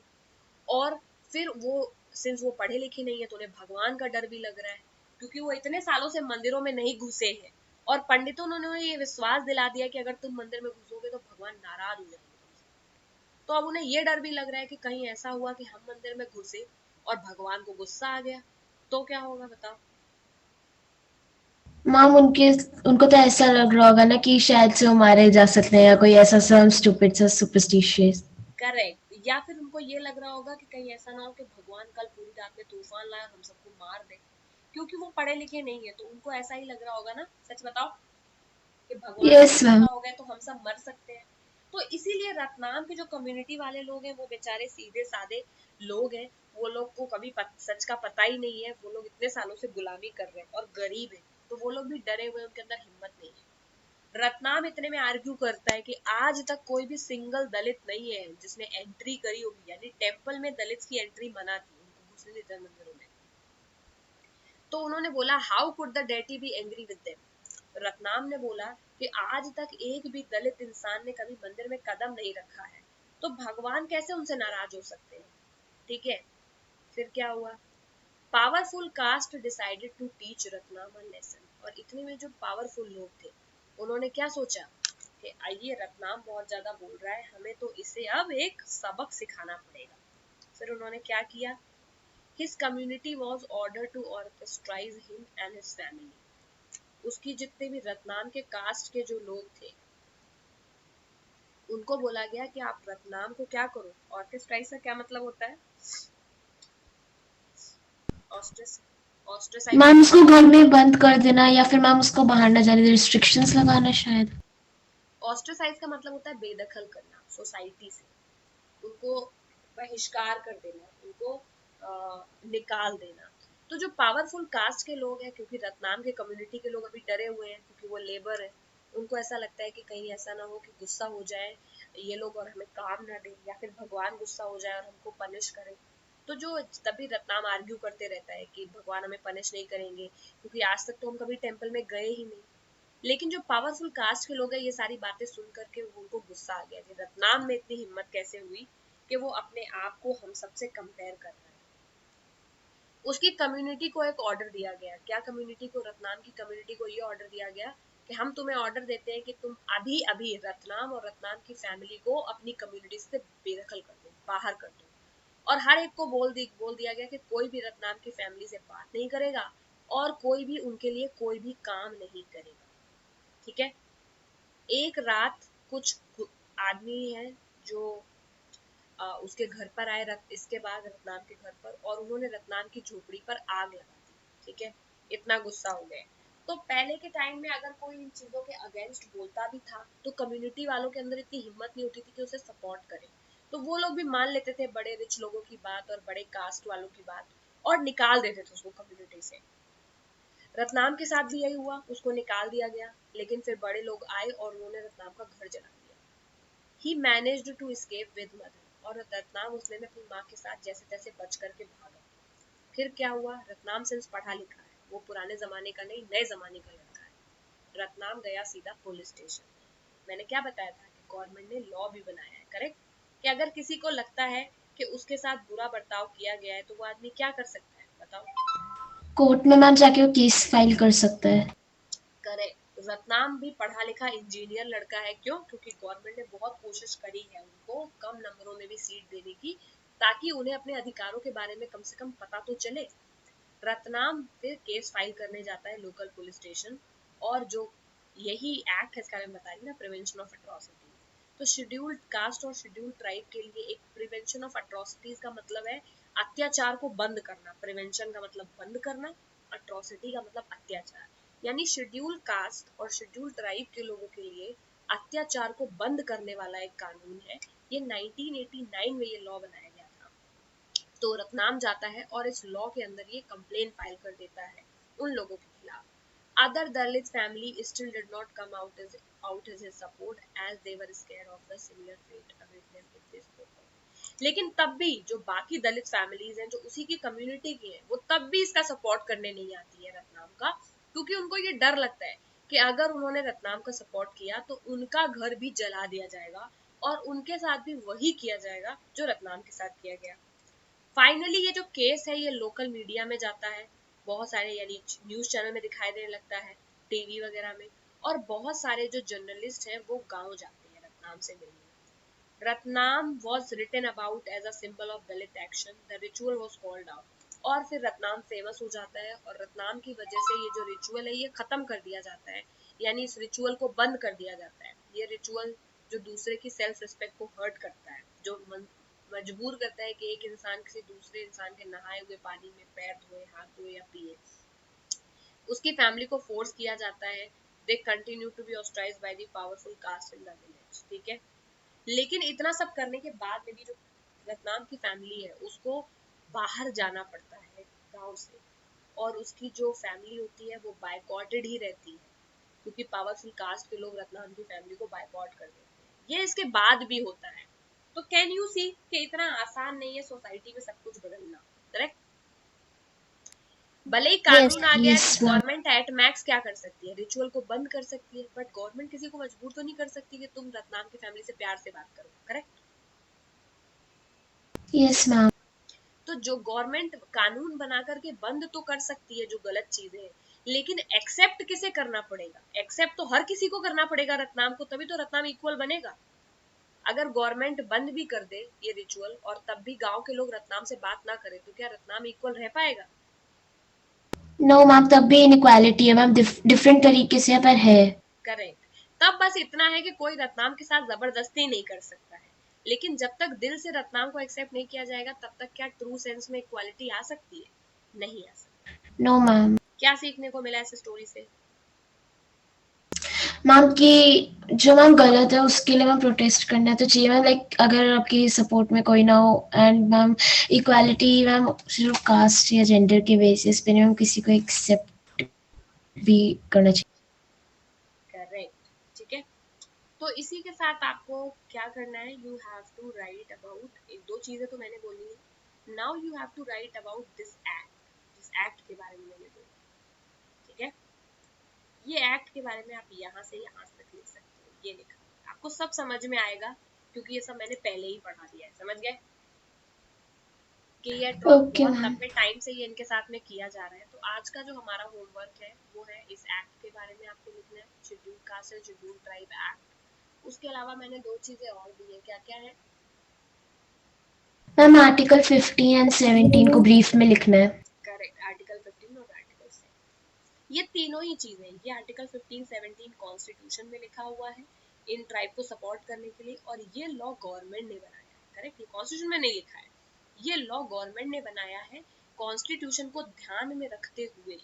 और फिर वो, सिंस वो पढ़े लिखे नहीं है, तो उन्हें भगवान का डर भी लग रहा है, क्योंकि वो इतने सालों से मंदिरों में नहीं घुसे हैं। और पंडितों ने उन्हें ये विश्वास दिला दिया कि अगर तुम मंदिर में घुसोगे तो भगवान नाराज हो जाएंगे। तो अब उन्हें ये डर भी लग रहा है कि कहीं ऐसा हुआ कि हम मंदिर में घुसे और भगवान को गुस्सा आ गया, तो क्या होगा बताओ। मैम उनको तो ऐसा लग रहा होगा ना कि शायद से वो मारे जा सकते हैं, या कोई ऐसा सम स्टूपिड सा सुपरस्टिशियस। करेक्ट। या फिर उनको ये लग रहा होगा कि कहीं ऐसा ना हो कि भगवान कल पूरी रात में तूफान लाए और हम सबको मार दे, क्योंकि वो पढ़े लिखे नहीं है, तो उनको ऐसा ही लग रहा होगा ना। सच बताओ, कि भगवान को यस मैम। गुस्सा हो गए तो हम सब मर सकते हैं। तो इसीलिए रतनाम के जो कम्युनिटी वाले लोग हैं, वो बेचारे सीधे साधे लोग हैं, वो लोग को कभी सच का पता ही नहीं है, वो लोग इतने सालों से गुलामी कर रहे हैं और गरीब है, तो वो लोग भी डरे हुए, उनके अंदर हिम्मत नहीं है। रत्नाम इतने में आर्ग्यू करता है कि आज तक कोई भी सिंगल दलित नहीं है जिसने एंट्री करी होगी, यानी टेम्पल में दलित की एंट्री मना थी, उनको घुसने देते हैं मंदिरों में। तो उन्होंने बोला, how could the deity be angry with them. Ratnam ने बोला कि आज तक एक भी दलित इंसान ने कभी मंदिर में कदम नहीं रखा है, तो भगवान कैसे उनसे नाराज हो सकते हैं? ठीक है। फिर क्या हुआ? Powerful caste decided to teach Ratnam a lesson. और इतने में जो पावरफुल लोग थे, उन्होंने क्या सोचा कि आइए, रत्नाम बहुत ज्यादा बोल रहा है, हमें तो इसे अब एक सबक सिखाना पड़ेगा। फिर उन्होंने क्या किया? His community was ordered to ostracize him and his family. उसकी जितने भी रत्नाम के कास्ट के जो लोग थे, उनको बोला गया कि आप रत्नाम को क्या करो। ऑर्केस्ट्राइज का क्या मतलब होता है? ऑस्ट्रेसाइज मैम उसको घर में बंद कर देना, या फिर मैम उसको बाहर ना जाने देना, रिस्ट्रिक्शंस लगाना शायद। ऑस्ट्रेसाइज का मतलब होता है बेदखल करना सोसाइटी से, उनको बहिष्कार कर देना, उनको निकाल देना। तो जो पावरफुल कास्ट के लोग हैं, क्योंकि रत्नाम के कम्युनिटी के लोग अभी डरे हुए हैं क्योंकि वो लेबर है, उनको ऐसा लगता है कि कहीं ऐसा ना हो कि गुस्सा हो जाए ये लोग और हमें काम ना दें, या फिर भगवान गुस्सा हो जाए और हमको पनिश करे। तो जो तभी रत्नाम आर्ग्यू करते रहता है कि भगवान हमें पनिश नहीं करेंगे, क्योंकि आज तक तो हम कभी टेम्पल में गए ही नहीं। लेकिन जो पावरफुल कास्ट के लोग हैं, ये सारी बातें सुन करके उनको गुस्सा आ गया कि रत्नाम में इतनी हिम्मत कैसे हुई कि वो अपने आप को हम सबसे कंपेयर कर रहा है। उसकी कम्युनिटी को एक ऑर्डर दिया गया। क्या कम्युनिटी को? रत्नाम की कम्युनिटी को ये ऑर्डर दिया गया कि हम तुम्हें ऑर्डर देते हैं कि तुम अभी अभी रत्नाम और रत्नाम की फैमिली को अपनी कम्युनिटी से बेदखल कर दो, बाहर कर दो। और हर एक को बोल दिया गया कि कोई भी रत्नाम की फैमिली से बात नहीं करेगा और कोई भी उनके लिए कोई भी काम नहीं करेगा। ठीक है। एक रात कुछ आदमी है जो उसके घर पर आए, इसके बाद रत्नाम के घर पर, और उन्होंने रत्नाम की झोपड़ी पर आग लगा दी। ठीक है। इतना गुस्सा हो गए। तो पहले के टाइम में अगर कोई इन चीजों के अगेंस्ट बोलता भी था, तो कम्युनिटी वालों के अंदर इतनी हिम्मत नहीं होती थी कि उसे सपोर्ट करे। तो वो लोग भी मान लेते थे बड़े रिच लोगों की बात और बड़े कास्ट वालों की बात, और निकाल देते थे उसको कम्युनिटी से। रत्नाम के साथ भी यही हुआ, उसको निकाल दिया गया, लेकिन फिर बड़े लोग आए और उन्होंने रत्नाम का घर जला दिया। He managed to escape with mother, और रत्नाम उसमें में अपनी माँ के साथ जैसे तैसे बच करके भागा। फिर क्या हुआ, रत्नाम सिंस पढ़ा लिखा है, वो पुराने जमाने का नहीं नए जमाने का लड़का है। रत्नाम गया सीधा पुलिस स्टेशन। मैंने क्या बताया था कि गवर्नमेंट ने लॉ भी बनाया है, करेक्ट, कि अगर किसी को लगता है कि उसके साथ बुरा बर्ताव किया गया है तो वो आदमी क्या कर सकता है, बताओ। कोर्ट में मैम जाके वो केस फाइल कर सकता है। करेक्ट, रत्नाम भी पढ़ा लिखा इंजीनियर लड़का है, क्यों, क्योंकि गवर्नमेंट ने बहुत कोशिश करी है उनको कम नंबरों में भी सीट देने की, ताकि उन्हें अपने अधिकारों के बारे में कम से कम पता तो चले। रत्नाम फिर केस फाइल करने जाता है लोकल पुलिस स्टेशन, और जो यही एक्ट है, इसका मैं बता रही ना, प्रिवेंशन ऑफ एट्रोसिटी। तो शेड्यूल्ड कास्ट और शेड्यूल्ड ट्राइब के लिए एक प्रिवेंशन ऑफ एट्रोसिटीज का मतलब है अत्याचार को बंद करना। प्रिवेंशन का मतलब बंद करना, एट्रोसिटी का मतलब अत्याचार। यानी शेड्यूल्ड कास्ट और शेड्यूल्ड ट्राइब के लोगों के लिए अत्याचार को बंद करने वाला एक कानून है। ये 1989 में ये लॉ बनाया गया था। तो रत्नाम जाता है और इस लॉ के अंदर ये कंप्लेन फाइल कर देता है उन लोगों के खिलाफ। Other Dalit family still did not come out as his support, as they were scared of the similar fate await them if they spoke out. लेकिन तब भी जो बाकी दलित फैमिलीज हैं जो उसी की कम्युनिटी की हैं, वो तब भी इसका सपोर्ट करने नहीं आती है रत्नाम का, क्योंकि उनको ये डर लगता है कि अगर उन्होंने रत्नाम का सपोर्ट किया तो उनका घर भी जला दिया जाएगा और उनके साथ भी वही किया जाएगा जो रत्नाम के साथ किया गया। फाइनली ये जो केस है ये लोकल मीडिया में जाता है, बहुत सारे यानी न्यूज चैनल में दिखाई देने लगता है, टीवी वगैरह में, और बहुत सारे जो जर्नलिस्ट हैं वो गांव जाते हैं रत्नाम से मिलने। Ratnam was written about as a symbol of Dalit action. The ritual was called out. और फिर रत्नाम फेमस हो जाता है और रत्नाम की वजह से ये जो रिचुअल है ये खत्म कर दिया जाता है, यानी इस रिचुअल को बंद कर दिया जाता है। ये रिचुअल जो दूसरे की सेल्फ रिस्पेक्ट को हर्ट करता है, जो मजबूर करता है कि एक इंसान किसी दूसरे इंसान के नहाए हुए पानी में पैर धोए, हाथ धोए या पिए, उसकी फैमिली को फोर्स किया जाता है। They continue to be ostracized by the powerful caste in the village, ठीक है। लेकिन इतना सब करने के बाद में भी जो रत्नाम की फैमिली है उसको बाहर जाना पड़ता है गांव से, और उसकी जो फैमिली होती है वो बायकॉटेड ही रहती है, क्योंकि पावरफुल कास्ट के लोग रत्नाम की फैमिली को बायकॉट कर देते हैं। ये इसके बाद भी होता है। तो कैन यू सी कि इतना आसान नहीं है सोसाइटी में सब कुछ बदलना, करेक्ट। भले ही Yes. कानून आ गया है तो Yes, ma'am. Government at max क्या कर सकती है, रिचुअल को बंद कर सकती है, बट गवर्नमेंट किसी को मजबूर तो नहीं कर सकती कि तुम रत्नाम की फैमिली से प्यार से बात करो, करेक्ट। Yes, ma'am. तो जो गवर्नमेंट कानून बना करके बंद तो कर सकती है जो गलत चीजें हैं, लेकिन एक्सेप्ट किसे करना पड़ेगा, एक्सेप्ट तो हर किसी को करना पड़ेगा रत्नाम को, तभी तो रत्नाम इक्वल बनेगा। अगर गवर्नमेंट बंद भी कर दे ये रिचुअल और तब भी गांव के लोग रत्नाम से बात ना करें तो क्या रत्नाम इक्वल रह पाएगा? नो मैम, तब भी इनइक्वालिटी है मैम, डिफरेंट तरीके से पर है। करेक्ट। तब बस इतना है कि कोई रत्नाम के साथ जबरदस्ती नहीं कर सकता है, लेकिन जब तक दिल से रत्नाम को एक्सेप्ट नहीं किया जाएगा तब तक क्या ट्रू सेंस में इक्वालिटी आ सकती है? नहीं आ सकती। No ma'am. क्या सीखने को मिला इस स्टोरी से? मैम कि जो मैम गलत है उसके लिए मैम प्रोटेस्ट करना तो चाहिए मैम, लाइक अगर आपकी सपोर्ट में कोई ना हो। एंड मैम इक्वालिटी मैम सिर्फ कास्ट या जेंडर के बेसिस पे नहीं मैम, किसी को एक्सेप्ट भी करना चाहिए। करेक्ट, ठीक है। तो इसी के साथ आपको क्या करना है, you have to write about, एक दो चीजें तो मैंने बोली है, now you have to write about this act, जिस एक्ट के बारे में मैंने बोला, ठीक है। ये एक्ट के बारे में आप यहाँ से यहाँ तक लिख सकते हो, ये लिखा आपको सब समझ में आएगा क्योंकि ये सब मैंने पहले ही पढ़ा दिया है, समझ गए कि ये ओके बहुत मैम। लंबे टाइम से ये इनके साथ में किया जा रहा है। तो आज का जो हमारा होमवर्क है वो है इस एक्ट के बारे में आपको लिखना है, schedule caste and schedule tribe act. उसके अलावा मैंने दो चीजें और दी है, क्या क्या है मैम आर्टिकल 15 एंड 17 को ब्रीफ में लिखना है। करेक्ट, आर्टिकल 15 और आर्टिकल 7, ये तीनों ही चीजें, ये आर्टिकल 15 17 कॉन्स्टिट्यूशन में लिखा हुआ है इन ट्राइब को सपोर्ट करने के लिए, और ये लॉ गवर्नमेंट ने बनाया है, करेक्ट। ये कॉन्स्टिट्यूशन में नहीं लिखा है, ये लॉ गवर्नमेंट ने बनाया है कॉन्स्टिट्यूशन को ध्यान में रखते हुए।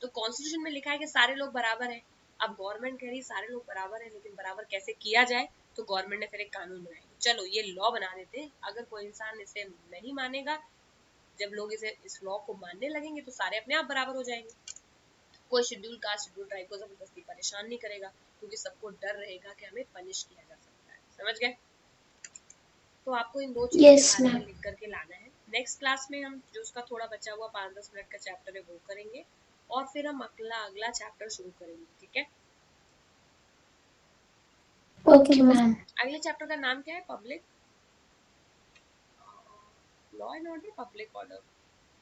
तो कॉन्स्टिट्यूशन में लिखा है कि सारे लोग बराबर हैं, अब गवर्नमेंट कह रही सारे लोग बराबर हैं, लेकिन बराबर कैसे किया जाए, तो गवर्नमेंट ने फिर एक कानून बनाया, चलो ये लॉ बना देते हैं, अगर कोई इंसान इसे नहीं मानेगा, जब लोग इस लॉ को मानने लगेंगे तो सारे अपने आप बराबर हो जाएंगे। कोई शेड्यूल कास्ट शेड्यूल ट्राइब को जबरदस्ती परेशान नहीं करेगा, क्योंकि सबको डर रहेगा कि हमें पनिश किया जा सकता है। समझ गए? तो आपको इन दो चीजों के यस बारे में मैम। लिख करके लाना है। नेक्स्ट क्लास में हम जो उसका थोड़ा बचा हुआ 5-10 मिनट का चैप्टर है वो करेंगे, और फिर हम अगला चैप्टर शुरू करेंगे। ठीक है? Okay ma'am. अगले चैप्टर का नाम क्या है? Public law and order, public order,